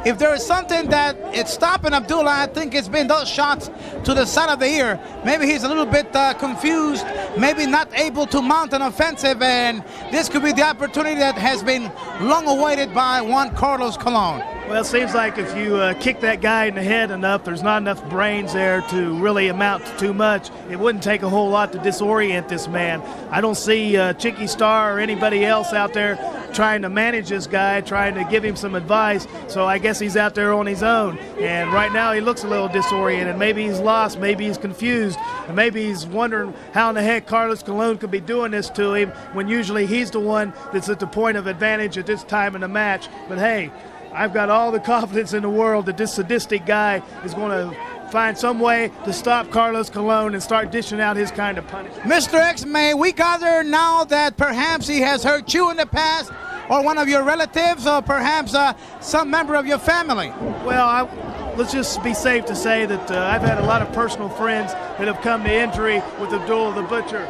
if there is something that it's stopping Abdullah, I think it's been those shots to the side of the ear. Maybe he's a little bit confused, maybe not able to mount an offensive, and this could be the opportunity that has been long awaited by one Carlos Colón. Well, it seems like if you kick that guy in the head enough, there's not enough brains there to really amount to too much. It wouldn't take a whole lot to disorient this man. I don't see Chicky Star or anybody else out there trying to manage this guy, trying to give him some advice. So I guess he's out there on his own. And right now he looks a little disoriented. Maybe he's lost, maybe he's confused, and maybe he's wondering how in the heck Carlos Colón could be doing this to him when usually he's the one that's at the point of advantage at this time in the match. But hey, I've got all the confidence in the world that this sadistic guy is going to find some way to stop Carlos Colón and start dishing out his kind of punishment. Mr. X, may we gather now that perhaps he has hurt you in the past, or one of your relatives, or perhaps some member of your family? Well, let's just be safe to say that I've had a lot of personal friends that have come to injury with Abdullah the Butcher.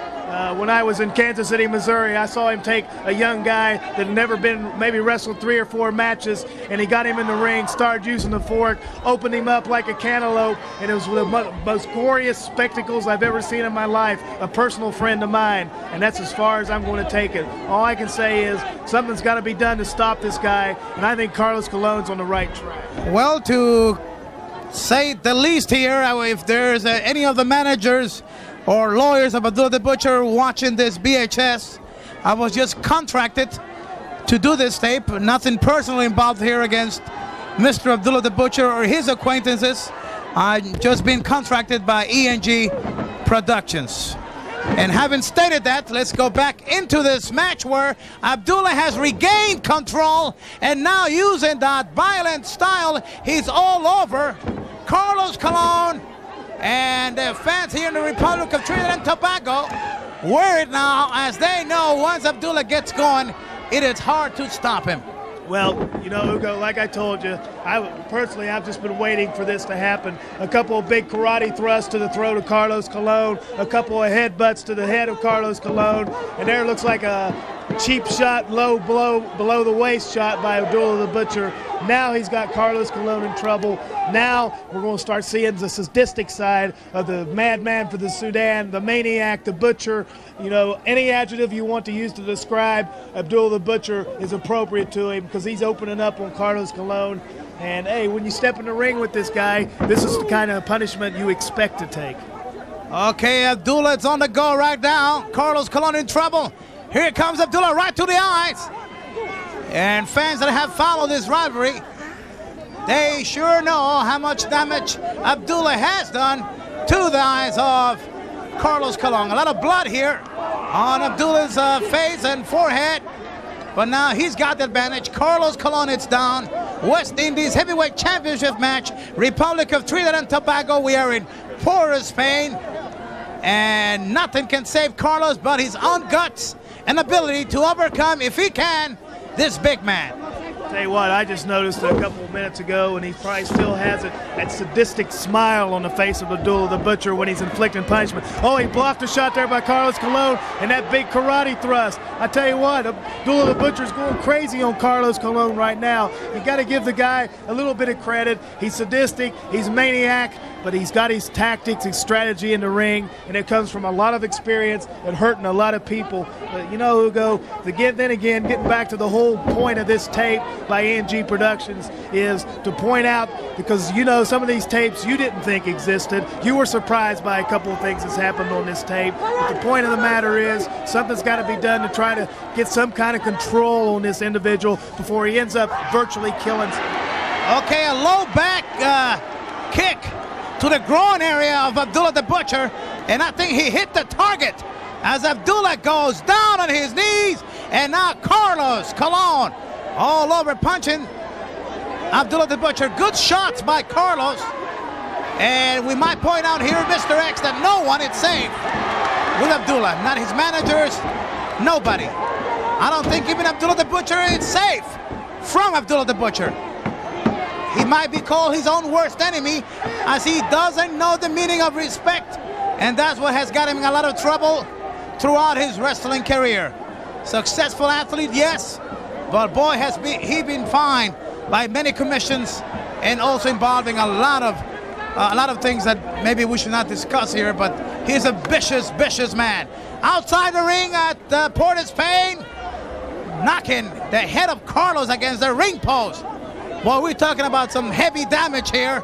When I was in Kansas City, Missouri, I saw him take a young guy that had never been, maybe wrestled 3 or 4 matches, and he got him in the ring, started using the fork, opened him up like a cantaloupe, and it was one of the most glorious spectacles I've ever seen in my life. A personal friend of mine, and that's as far as I'm going to take it. All I can say is something's got to be done to stop this guy, and I think Carlos Colón's on the right track. Well, to say the least here, if there's any of the managers or lawyers of Abdullah the Butcher watching this BHS, I was just contracted to do this tape. Nothing personally involved here against Mr. Abdullah the Butcher or his acquaintances. I've just been contracted by ENG Productions. And having stated that, let's go back into this match where Abdullah has regained control, and now using that violent style, he's all over Carlos Colón. And the fans here in the Republic of Trinidad and Tobago worried now, as they know once Abdullah gets going, it is hard to stop him. Well, you know, Hugo, like I told you, I've just been waiting for this to happen. A couple of big karate thrusts to the throat of Carlos Colón, a couple of headbutts to the head of Carlos Colón, and there looks like a cheap shot, low blow, below the waist shot by Abdullah the Butcher. Now he's got Carlos Colón in trouble. Now we're going to start seeing the sadistic side of the madman for the Sudan, the maniac, the butcher. You know, any adjective you want to use to describe Abdullah the Butcher is appropriate to him, because he's opening up on Carlos Colón. And hey, when you step in the ring with this guy, this is the kind of punishment you expect to take. Okay, Abdullah's on the go right now. Carlos Colón in trouble. Here comes Abdullah right to the eyes. And fans that have followed this rivalry, they sure know how much damage Abdullah has done to the eyes of Carlos Colón. A lot of blood here. on Abdullah's face and forehead. But now he's got the advantage. Carlos Colón is down. West Indies Heavyweight Championship match. Republic of Trinidad and Tobago. We are in Port Spain. And nothing can save Carlos but his own guts and ability to overcome, if he can, this big man. Tell you what, I just noticed a couple of minutes ago, and he probably still has that sadistic smile on the face of Abdullah the Butcher when he's inflicting punishment. Oh, he blocked a shot there by Carlos Colón and that big karate thrust. I tell you what, Abdullah the Butcher's going crazy on Carlos Colón right now. You got to give the guy a little bit of credit. He's sadistic, he's a maniac, but he's got his tactics, his strategy in the ring, and it comes from a lot of experience and hurting a lot of people. But you know, Hugo, then again, getting back to the whole point of this tape by ENG Productions is to point out, because you know some of these tapes you didn't think existed. You were surprised by a couple of things that's happened on this tape. But the point of the matter is something's got to be done to try to get some kind of control on this individual before he ends up virtually killing. Okay, a low back kick to the groin area of Abdullah the Butcher, and I think he hit the target as Abdullah goes down on his knees, and now Carlos Colón all over punching Abdullah the Butcher. Good shots by Carlos, and we might point out here, Mr. X, that no one is safe with Abdullah, not his managers, nobody. I don't think even Abdullah the Butcher is safe from Abdullah the Butcher. He might be called his own worst enemy, as he doesn't know the meaning of respect, and that's what has got him in a lot of trouble throughout his wrestling career. Successful athlete, yes, but boy, has he been fined by many commissions, and also involving a lot of things that maybe we should not discuss here. But he's a vicious man. Outside the ring at Port of Spain, knocking the head of Carlos against the ring post. Well, we're talking about some heavy damage here.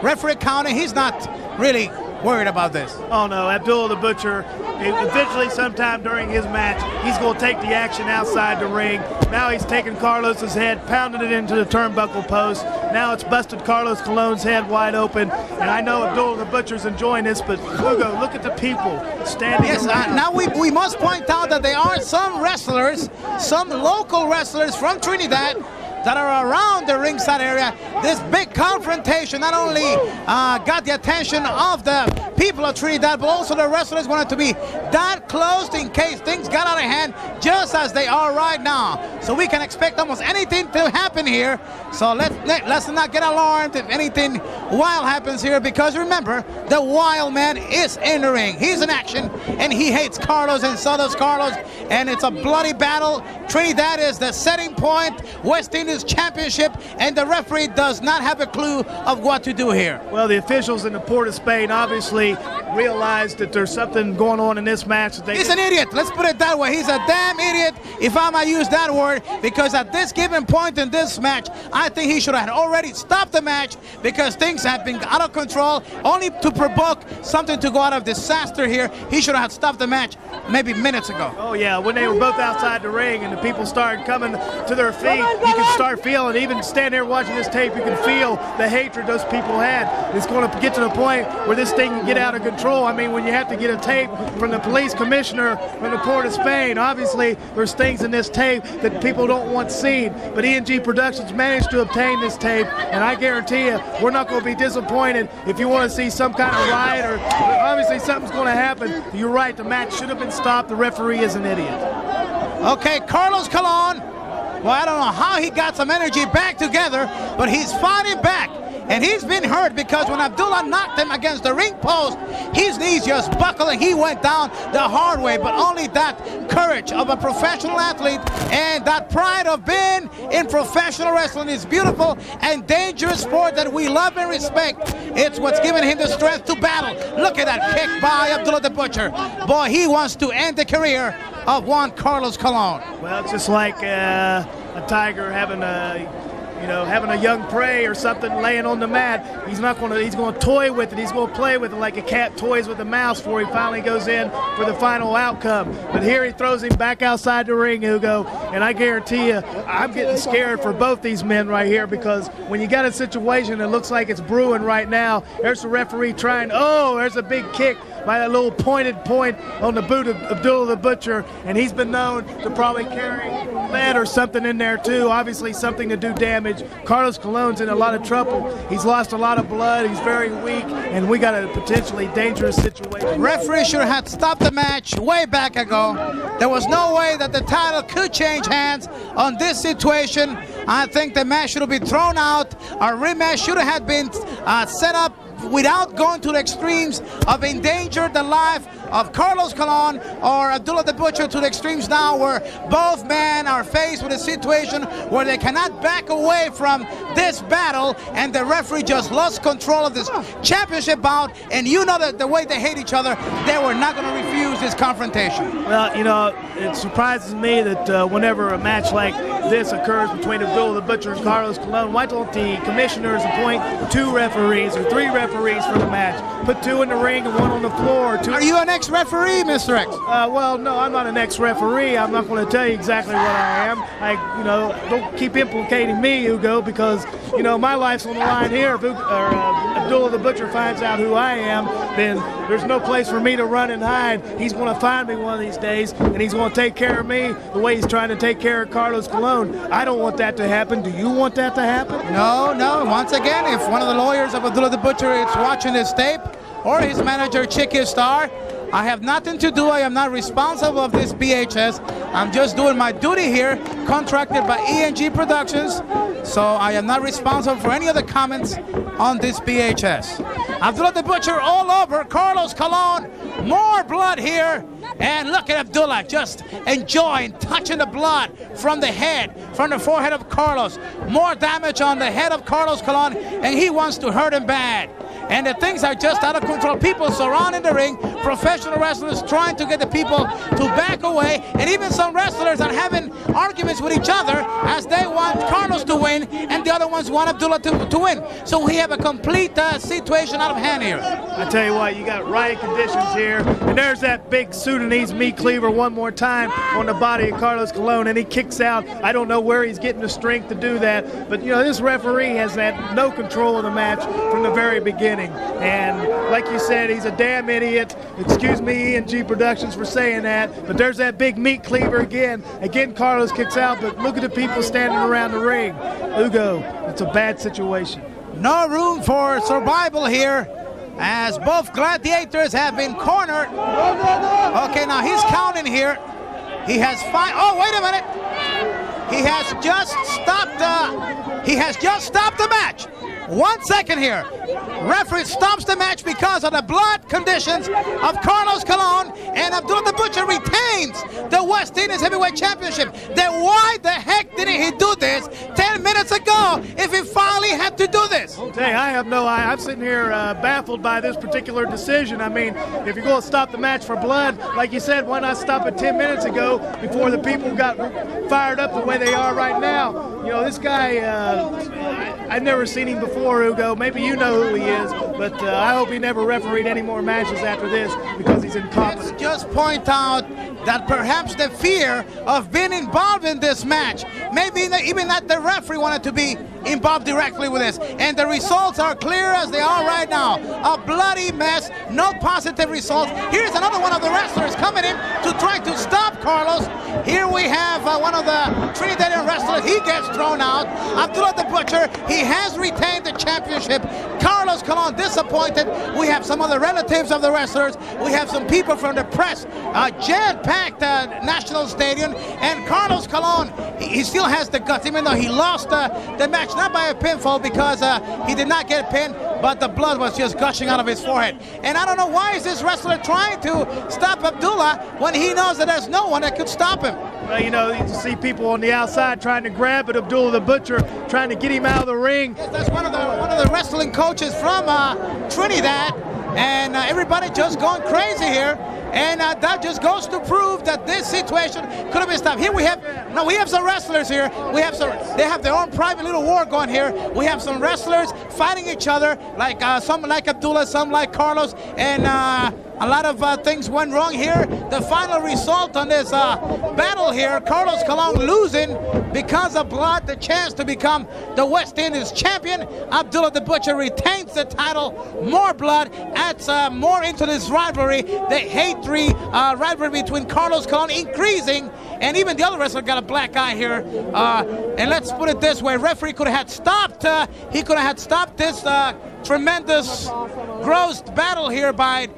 Referee counting, he's not really worried about this. Oh no, Abdullah the Butcher, eventually sometime during his match, he's going to take the action outside the ring. Now he's taking Carlos's head, pounding it into the turnbuckle post. Now it's busted Carlos Colón's head wide open. And I know Abdullah the Butcher's enjoying this, but Hugo, look at the people standing around. Now we must point out that there are some wrestlers, some local wrestlers from Trinidad that are around the ringside area. This big confrontation not only got the attention of the people of Trinidad, but also the wrestlers wanted to be that close in case things got out of hand, just as they are right now. So we can expect almost anything to happen here. So let's not get alarmed if anything wild happens here, because remember, the wild man is in the ring. He's in action, and he hates Carlos, and so does Carlos, and it's a bloody battle. Trinidad is the setting point. West Indies Championship, and the referee does not have a clue of what to do here. Well, the officials in the Port of Spain obviously realized that there's something going on in this match. He's an idiot. Let's put it that way. He's a damn idiot, if I might use that word, because at this given point in this match, I think he should have already stopped the match, because things have been out of control, only to provoke something to go out of disaster here. He should have stopped the match maybe minutes ago. Oh yeah, when they were both outside the ring and the people started coming to their feet, you can start feeling, even stand there watching this tape, you can feel the hatred those people had. It's going to get to the point where this thing can get out of control. I mean, when you have to get a tape from the police commissioner from the Port of Spain, obviously there's things in this tape that people don't want seen, but ENG Productions managed to obtain this tape, and I guarantee you, we're not going to be disappointed if you want to see some kind of riot, or obviously something's going to happen. You're right, the match should have been stopped. The referee is an idiot. Okay, Carlos Colón, well, I don't know how he got some energy back together, but he's fighting back. And he's been hurt, because when Abdullah knocked him against the ring post, his knees just buckled and he went down the hard way. But only that courage of a professional athlete and that pride of being in professional wrestling, is beautiful and dangerous sport that we love and respect. It's what's given him the strength to battle. Look at that kick by Abdullah the Butcher. Boy, he wants to end the career of one Carlos Colón. Well, it's just like a tiger having a young prey or something laying on the mat. He's going to toy with it. He's going to play with it like a cat toys with a mouse before he finally goes in for the final outcome. But here he throws him back outside the ring, Hugo, and I guarantee you, I'm getting scared for both these men right here, because when you got a situation that looks like it's brewing right now, there's the referee trying, oh, there's a big kick by that little pointed point on the boot of Abdullah the Butcher, and he's been known to probably carry lead or something in there too, obviously something to do damage. Carlos Colón's in a lot of trouble. He's lost a lot of blood. He's very weak, and we got a potentially dangerous situation. Referee should have stopped the match way back ago. There was no way that the title could change hands on this situation. I think the match should have been thrown out. A rematch should have been set up without going to the extremes of endangering the life of Carlos Colón or Abdullah the Butcher to the extremes now, where both men are faced with a situation where they cannot back away from this battle, and the referee just lost control of this championship bout. And you know that the way they hate each other, they were not going to refuse this confrontation. Well, you know, it surprises me that whenever a match like this occurs between Abdullah the Butcher and Carlos Colón, why don't the commissioners appoint 2 referees or 3 referees for the match? Put 2 in the ring and 1 on the floor. Are you an ex-referee, Mr. X? Well, no, I'm not an ex-referee. I'm not going to tell you exactly what I am. Don't keep implicating me, Hugo, because, you know, my life's on the line here. If Abdullah the Butcher finds out who I am, then there's no place for me to run and hide. He's going to find me one of these days, and he's going to take care of me the way he's trying to take care of Carlos Colón. I don't want that to happen. Do you want that to happen? No, no. Once again, if one of the lawyers of Abdullah the Butcher is watching this tape, or his manager, Chicky Star, I have nothing to do. I am not responsible of this BHS. I'm just doing my duty here, contracted by ENG Productions. So I am not responsible for any other comments on this BHS. Abdullah the Butcher all over Carlos Colón. More blood here. And look at Abdullah just enjoying, touching the blood from the head, from the forehead of Carlos. More damage on the head of Carlos Colón, and he wants to hurt him bad. And the things are just out of control. People surrounding the ring, professional wrestlers trying to get the people to back away, and even some wrestlers are having arguments with each other as they want Carlos to win and the other ones want Abdullah to win. So we have a complete situation out of hand here. I tell you what, you got riot conditions here, and there's that big Sudanese meat cleaver one more time on the body of Carlos Colón, and he kicks out. I don't know where he's getting the strength to do that, but you know, this referee has had no control of the match from the very beginning. And like you said, he's a damn idiot. Excuse me, ENG Productions, for saying that, but there's that big meat cleaver again. Again, Carlos kicks out, but look at the people standing around the ring. Hugo, it's a bad situation. No room for survival here, as both gladiators have been cornered. Okay, now he's counting here. He has 5. Oh, wait a minute. He has just stopped the match. 1 second here. Referee stops the match because of the blood conditions of Carlos Colón, and Abdullah the Butcher retains the West Indies Heavyweight Championship. Then why the heck didn't he do this 10 minutes ago if he finally had to do this? Hey, I have no idea. I'm sitting here baffled by this particular decision. I mean, if you're going to stop the match for blood, like you said, why not stop it 10 minutes ago before the people got fired up the way they are right now? You know, this guy, I've never seen him before, Hugo. Maybe you know who he is, but I hope he never refereed any more matches after this because he's incompetent. Let's just point out that perhaps the fear of being involved in this match, maybe even that the referee wanted to be involved directly with this, and the results are clear as they are right now. A bloody mess, no positive results. Here's another one of the wrestlers coming in to try to stop Carlos. Here we have one of the Trinidadian wrestlers. He gets thrown out. Abdullah the Butcher, he has retained the championship. Carlos Colón disappointed. We have some of the relatives of the wrestlers. We have some people from the press. Jam-packed National Stadium, and Carlos Colón, he still has the guts, even though he lost the match, not by a pinfall because he did not get pinned, but the blood was just gushing out of his forehead. And I don't know why is this wrestler trying to stop Abdullah when he knows that there's no one that could stop him. Well, you know, you see people on the outside trying to grab at Abdullah the Butcher, trying to get him out of the ring. Yes, that's one of the wrestling coaches from Trinidad, and everybody just going crazy here. And that just goes to prove that this situation could have been stopped. Here we have some wrestlers here. They have their own private little war going here. We have some wrestlers fighting each other, like some like Abdullah, some like Carlos, and a lot of things went wrong here. The final result on this battle here, Carlos Colón losing because of blood, the chance to become the West Indies champion. Abdullah the Butcher retains the title. More blood adds more into this rivalry. The hatred rivalry between Carlos Colón increasing, and even the other wrestler got a black eye here. And let's put it this way, referee could have stopped, he could have stopped this tremendous gross battle here by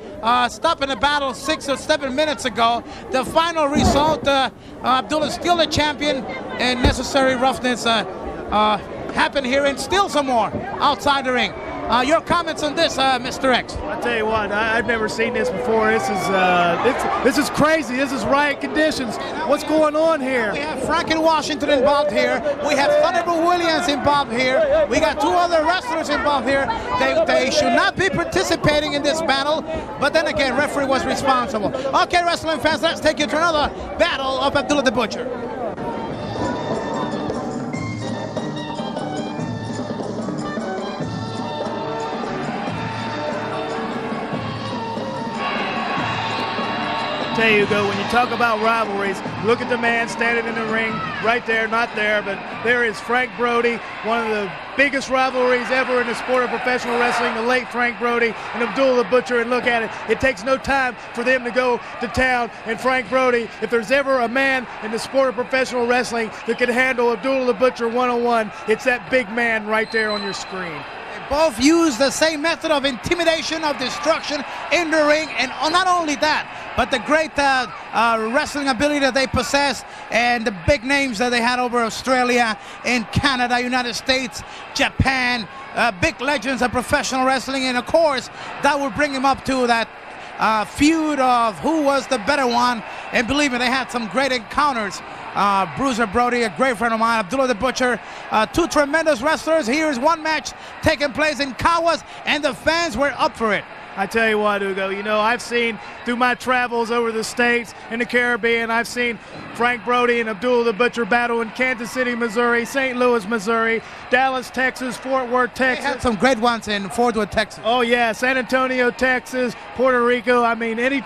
stopping the battle 6 or 7 minutes ago. The final result, Abdullah still the champion, and necessary roughness happened here, and still some more outside the ring. Your comments on this, Mr. X? I tell you what, I've never seen this before. This is crazy. This is riot conditions. What's going on here? We have Frankie Washington involved here. We have Thunderbolt Williams involved here. We got 2 other wrestlers involved here. They should not be participating in this battle, but then again, referee was responsible. Okay, wrestling fans, let's take you to another battle of Abdullah the Butcher. Tell you, Hugo, when you talk about rivalries, look at the man standing in the ring right there, not there, but there is Frank Brody, one of the biggest rivalries ever in the sport of professional wrestling, the late Frank Brody and Abdullah the Butcher, and look at it. It takes no time for them to go to town, and Frank Brody, if there's ever a man in the sport of professional wrestling that can handle Abdullah the Butcher one-on-one, it's that big man right there on your screen. Both use the same method of intimidation, of destruction in the ring, and not only that, but the great wrestling ability that they possess, and the big names that they had over Australia, in Canada, United States, Japan, big legends of professional wrestling, and of course that will bring him up to that feud of who was the better one. And believe me, they had some great encounters. Bruiser Brody, a great friend of mine, Abdullah the Butcher, 2 tremendous wrestlers. Here's one match taking place in Caguas, and the fans were up for it. I tell you what, Hugo, you know, I've seen through my travels over the States and the Caribbean, I've seen Frank Brody and Abdullah the Butcher battle in Kansas City, Missouri, St. Louis, Missouri, Dallas, Texas, Fort Worth, Texas. They had some great ones in Fort Worth, Texas. Oh, yeah, San Antonio, Texas, Puerto Rico. I mean, any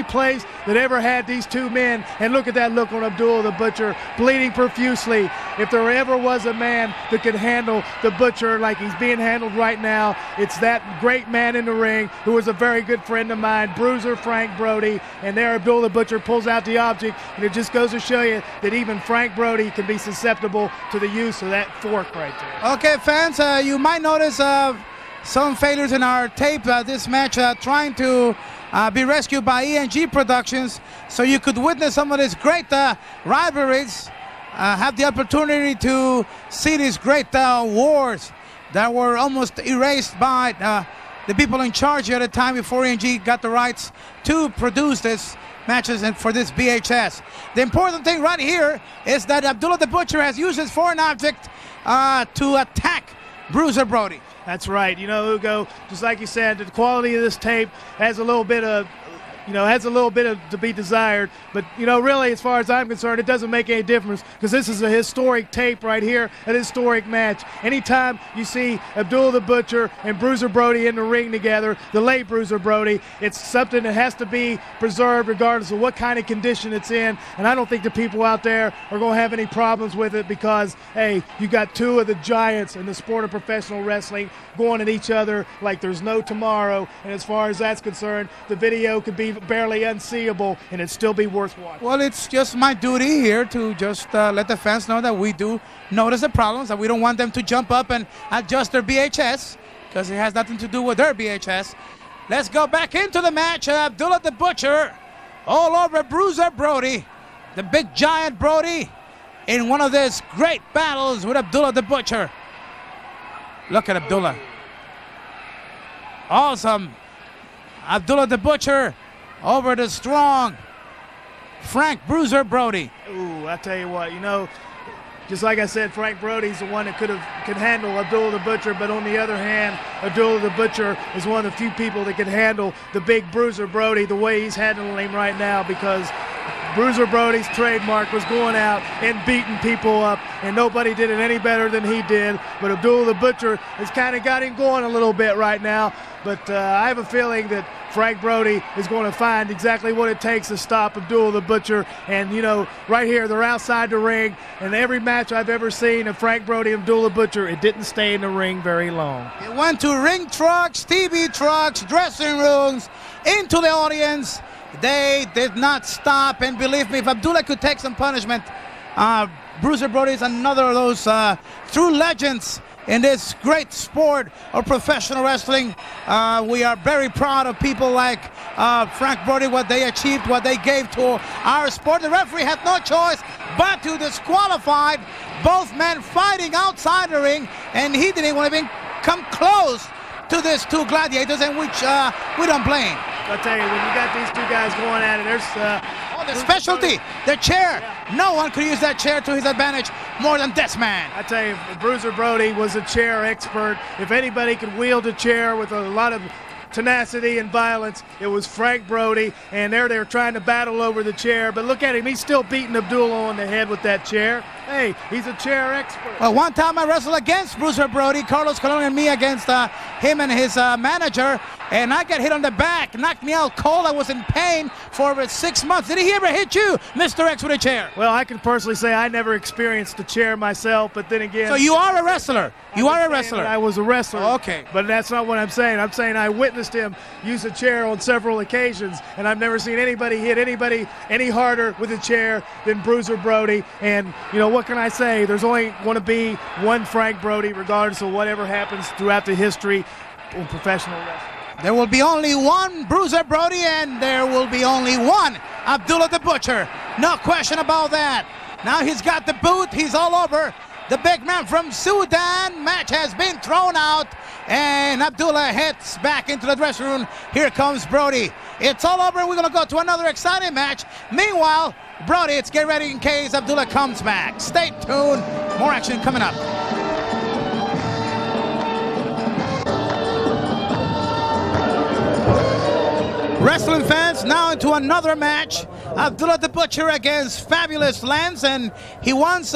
place that ever had these 2 men. And look at that look on Abdullah the Butcher, bleeding profusely. If there ever was a man that could handle the Butcher like he's being handled right now, it's that great man in the ring who was a very good friend of mine, Bruiser Frank Brody. And there Abdullah the Butcher pulls out the object, and it just goes to show you that even Frank Brody can be susceptible to the use of that fork right there. Okay, fans, you might notice some failures in our tape this match, trying to be rescued by ENG Productions, so you could witness some of these great rivalries, have the opportunity to see these great wars that were almost erased by the people in charge at the time before ENG got the rights to produce this matches and for this VHS. The important thing right here is that Abdullah the Butcher has used his foreign object to attack Bruiser Brody. That's right. You know, Hugo, just like you said, the quality of this tape has a little bit of to be desired, but you know, really, as far as I'm concerned, it doesn't make any difference, because this is a historic tape right here, an historic match. Anytime you see Abdullah the Butcher and Bruiser Brody in the ring together, the late Bruiser Brody, it's something that has to be preserved regardless of what kind of condition it's in, and I don't think the people out there are going to have any problems with it, because, hey, you got 2 of the giants in the sport of professional wrestling going at each other like there's no tomorrow, and as far as that's concerned, the video could be barely unseeable and it'd still be worth watching. Well, it's just my duty here to just let the fans know that we do notice the problems, that we don't want them to jump up and adjust their VHS, because it has nothing to do with their VHS. Let's go back into the match. Abdullah the Butcher all over Bruiser Brody, the big giant Brody, in one of these great battles with Abdullah the Butcher. Look at Abdullah. Awesome. Abdullah the Butcher over the strong Frank Bruiser Brody. Ooh, I tell you what, you know, just like I said, Frank Brody's the one that could handle Abdullah the Butcher, but on the other hand, Abdullah the Butcher is one of the few people that can handle the big Bruiser Brody the way he's handling him right now, because Bruiser Brody's trademark was going out and beating people up, and nobody did it any better than he did. But Abdullah the Butcher has kind of got him going a little bit right now. But I have a feeling that Frank Brody is going to find exactly what it takes to stop Abdullah the Butcher. And, you know, right here, they're outside the ring. And every match I've ever seen of Frank Brody and Abdullah the Butcher, it didn't stay in the ring very long. It went to ring trucks, TV trucks, dressing rooms, into the audience. They did not stop. And believe me, if Abdullah could take some punishment, Bruiser Brody is another of those true legends in this great sport of professional wrestling. We are very proud of people like Frank Brody, what they achieved, what they gave to our sport. The referee had no choice but to disqualify both men fighting outside the ring, and he didn't want to even come close to these two gladiators, and which we don't blame. I'll tell you, when you got these two guys going at it, there's the specialty, the chair. Yeah. No one could use that chair to his advantage more than this man. I tell you, Bruiser Brody was a chair expert. If anybody could wield a chair with a lot of tenacity and violence, it was Frank Brody, and they were trying to battle over the chair, but look at him, he's still beating Abdullah on the head with that chair. Hey, he's a chair expert. Well, one time I wrestled against Bruiser Brody, Carlos Colón and me against him and his manager, and I got hit on the back, knocked me out cold. I was in pain for over 6 months. Did he ever hit you, Mr. X, with a chair? Well, I can personally say I never experienced the chair myself, but then again... So you are a wrestler. You are a wrestler. I was a wrestler. Okay. But that's not what I'm saying. I'm saying I witnessed him use a chair on several occasions, and I've never seen anybody hit anybody any harder with a chair than Bruiser Brody. And, you know, what can I say? There's only going to be one Frank Brody, regardless of whatever happens throughout the history of professional wrestling. There will be only one Bruiser Brody, and there will be only one Abdullah the Butcher. No question about that. Now he's got the boot. He's all over. The big man from Sudan. Match has been thrown out, and Abdullah heads back into the dressing room. Here comes Brody. It's all over. We're going to go to another exciting match. Meanwhile, Brody, it's get ready in case Abdullah comes back. Stay tuned. More action coming up. Wrestling fans, now into another match. Abdullah the Butcher against Fabulous Lance, and he once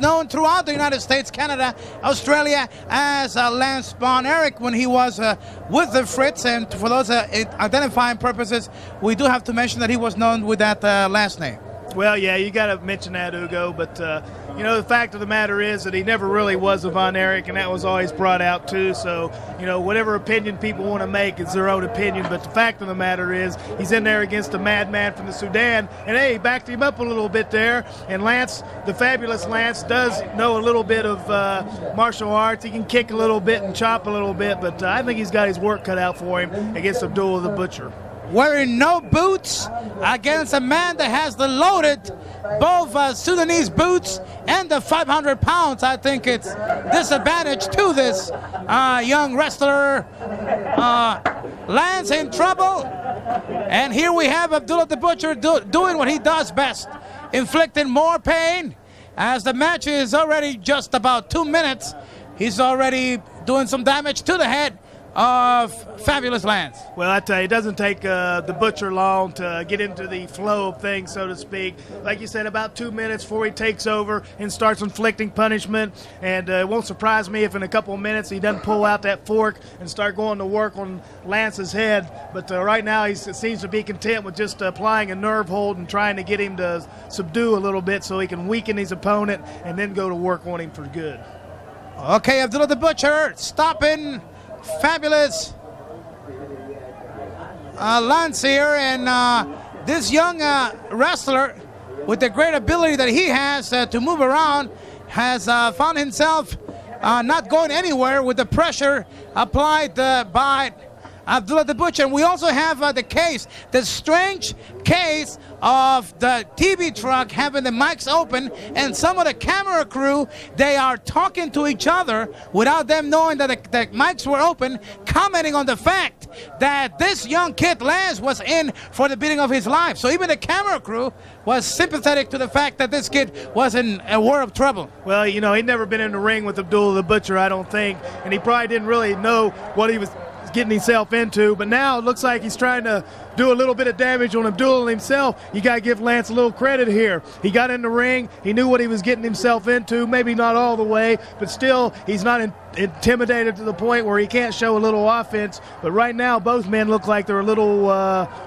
known throughout the United States, Canada, Australia as Lance Von Erich when he was with the Fritz. And for those identifying purposes, we do have to mention that he was known with that last name. Well, yeah, you got to mention that, Hugo. But, you know, the fact of the matter is that he never really was a Von Erich, and that was always brought out, too. So, you know, whatever opinion people want to make is their own opinion. But the fact of the matter is he's in there against a madman from the Sudan. And, hey, he backed him up a little bit there. And Lance, the Fabulous Lance, does know a little bit of martial arts. He can kick a little bit and chop a little bit. But I think he's got his work cut out for him against Abdullah the Butcher. Wearing no boots against a man that has the loaded both Sudanese boots and the 500 pounds. I think it's disadvantage to this young wrestler. Lance in trouble. And here we have Abdullah the Butcher doing what he does best, inflicting more pain. As the match is already just about 2 minutes, he's already doing some damage to the head of Fabulous Lance. Well, I tell you, it doesn't take the Butcher long to get into the flow of things, so to speak. Like you said, about 2 minutes before he takes over and starts inflicting punishment. And it won't surprise me if in a couple of minutes he doesn't pull out that fork and start going to work on Lance's head. But right now he seems to be content with just applying a nerve hold and trying to get him to subdue a little bit so he can weaken his opponent and then go to work on him for good. Okay, Abdullah the Butcher stopping Fabulous Lance here, and this young wrestler with the great ability that he has to move around has found himself not going anywhere with the pressure applied by Abdullah the Butcher. And we also have the strange case of the TV truck having the mics open, and some of the camera crew, they are talking to each other without them knowing that the mics were open, commenting on the fact that this young kid Lance was in for the beating of his life. So even the camera crew was sympathetic to the fact that this kid was in a world of trouble. Well, you know, he'd never been in the ring with Abdullah the Butcher, I don't think, and he probably didn't really know what he was getting himself into. But now it looks like he's trying to do a little bit of damage on Abdullah himself. You got to give Lance a little credit here. He got in the ring. He knew what he was getting himself into. Maybe not all the way, but still he's not intimidated to the point where he can't show a little offense. But right now, both men look like they're a little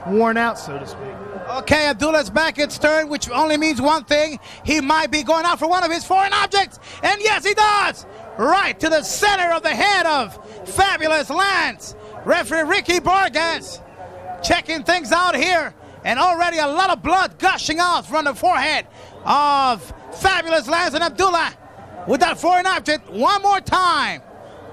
worn out, so to speak. Okay, Abdullah's back its turn, which only means one thing. He might be going out for one of his foreign objects. And yes, he does! Right to the center of the head of Fabulous Lance. Referee Riki Fuyuki checking things out here. And already a lot of blood gushing out from the forehead of Fabulous Lance and Abdullah. With that foreign object, one more time.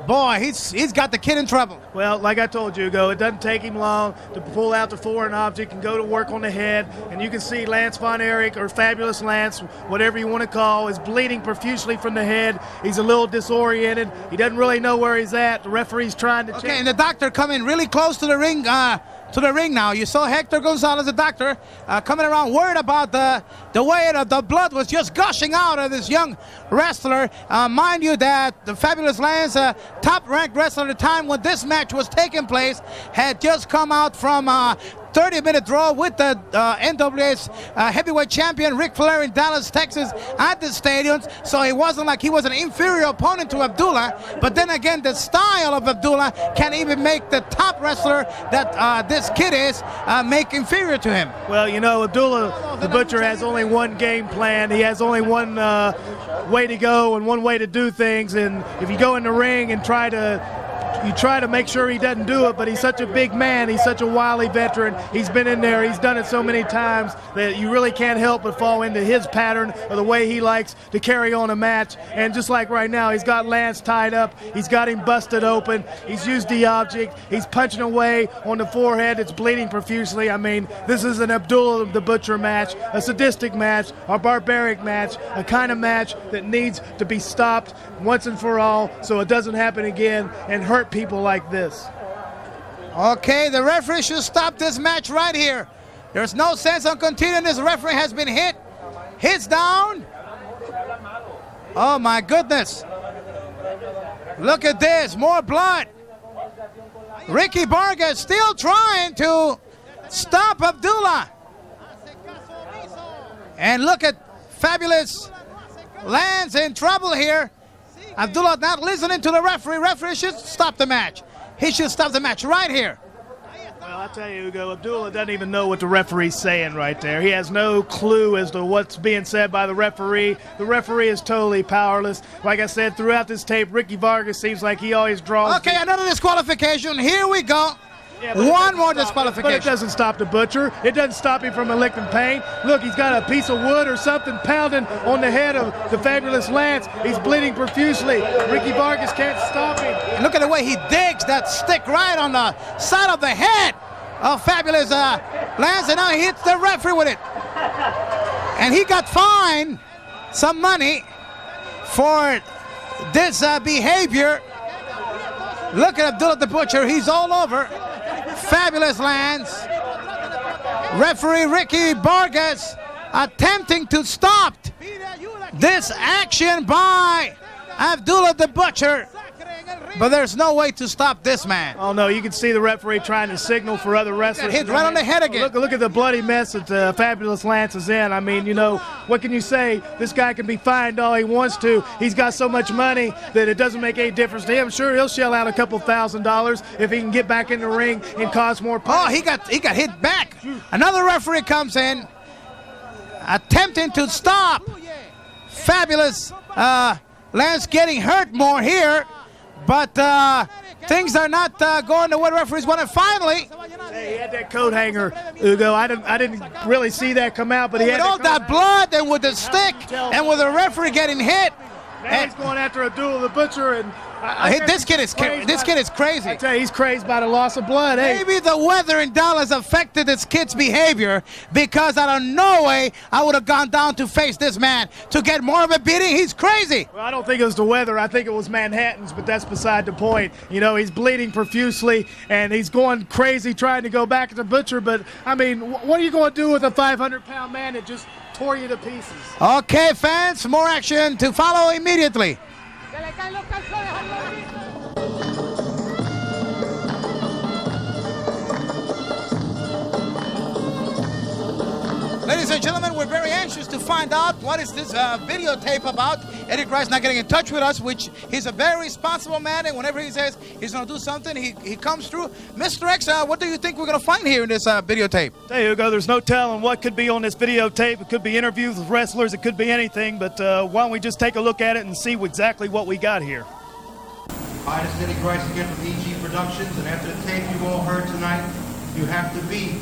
Boy, he's got the kid in trouble. Well, like I told you, Hugo, it doesn't take him long to pull out the foreign object and go to work on the head. And you can see Lance Von Erich, or Fabulous Lance, whatever you want to call, is bleeding profusely from the head. He's a little disoriented. He doesn't really know where he's at. The referee's trying to check. Okay, and the doctor coming really close to the ring. Now. You saw Hector Gonzalez, the doctor, coming around worried about the way the blood was just gushing out of this young wrestler. Mind you that the Fabulous Lance, top-ranked wrestler at the time when this match was taking place, had just come out from 30-minute draw with the NWA's heavyweight champion Ric Flair in Dallas, Texas at the stadium. So it wasn't like he was an inferior opponent to Abdullah. But then again, the style of Abdullah can even make the top wrestler that this kid is make inferior to him. Well, you know, Abdullah the Butcher has only one game plan. He has only one way to go and one way to do things. And if you go in the ring and try to make sure he doesn't do it, but he's such a big man, he's such a wily veteran, he's been in there, he's done it so many times that you really can't help but fall into his pattern or the way he likes to carry on a match. And just like right now, he's got Lance tied up, he's got him busted open, he's used the object, he's punching away on the forehead, it's bleeding profusely. I mean, this is an Abdullah the Butcher match, a sadistic match, a barbaric match, a kind of match that needs to be stopped once and for all so it doesn't happen again and hurt people like this. Okay, the referee should stop this match right here. There's no sense on continuing. This referee has been hit. Hits down. Oh my goodness. Look at this, more blood. Riki Fuyuki still trying to stop Abdullah. And look at Fabulous Lance in trouble here. Abdullah not listening to the referee. Referee should stop the match. He should stop the match right here. Well, I tell you, Hugo, Abdullah doesn't even know what the referee's saying right there. He has no clue as to what's being said by the referee. The referee is totally powerless. Like I said, throughout this tape, Riki Fuyuki seems like he always draws. Okay, another disqualification. Here we go. Yeah, one more disqualification. But it doesn't stop the Butcher. It doesn't stop him from inflicting pain. Look, he's got a piece of wood or something pounding on the head of the Fabulous Lance. He's bleeding profusely. Riki Fuyuki can't stop him. And look at the way he digs that stick right on the side of the head of Fabulous Lance, and now he hits the referee with it. And he got fined some money for this behavior. Look at Abdullah the Butcher. He's all over Fabulous Lance. Referee Riki Fuyuki attempting to stop this action by Abdullah the Butcher. But there's no way to stop this man. Oh, no, you can see the referee trying to signal for other wrestlers. Hit right on the head again. Look at the bloody mess that Fabulous Lance is in. I mean, you know, what can you say? This guy can be fined all he wants to. He's got so much money that it doesn't make any difference to him. Sure, he'll shell out a couple $1,000s if he can get back in the ring and cause more pain. Oh, he got hit back. Another referee comes in, attempting to stop Fabulous Lance getting hurt more here. But things are not going the way referees want it. Finally, hey, he had that coat hanger, Hugo. I didn't really see that come out, but he had all that blood and with the stick and with the referee getting hit. Now he's going after Abdullah the Butcher, and this kid is crazy. I tell you, he's crazy by the loss of blood. Maybe the weather in Dallas affected this kid's behavior, because out of no way I would have gone down to face this man to get more of a beating. He's crazy. Well, I don't think it was the weather. I think it was Manhattan's, but that's beside the point. You know, he's bleeding profusely, and he's going crazy trying to go back at the Butcher. But, I mean, what are you going to do with a 500-pound man that just tore you to pieces? Okay, fans, more action to follow immediately. Ladies and gentlemen, we're very anxious to find out what is this videotape about. Eddie Grice not getting in touch with us, which he's a very responsible man, and whenever he says he's going to do something, he comes through. Mr. X, what do you think we're going to find here in this videotape? Hey, Hugo, there's no telling what could be on this videotape. It could be interviews with wrestlers. It could be anything, but why don't we just take a look at it and see exactly what we got here. Hi, this is Eddie Grice again from EG Productions, and after the tape you've all heard tonight, you have to be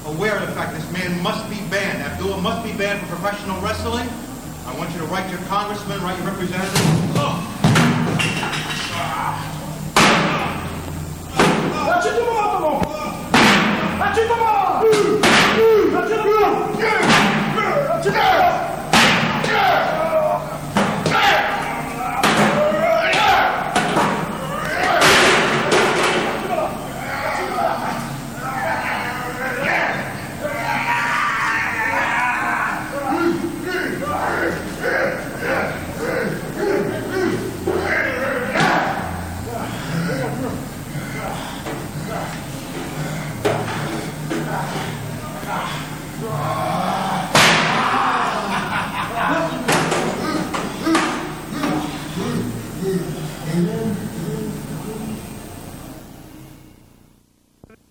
aware of the fact this man must be banned. Abdullah must be banned from professional wrestling. I want you to write your congressman, write your representative.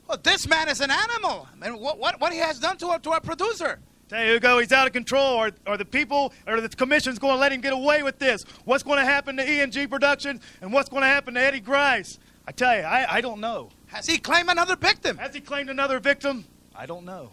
Well, this man is an animal. I mean, what he has done to our producer? Hey, Hugo, he's out of control. Are the people, or the commission's going to let him get away with this? What's going to happen to ENG Productions, and what's going to happen to Eddie Grice? I tell you, I don't know. Has he claimed another victim? Has he claimed another victim? I don't know.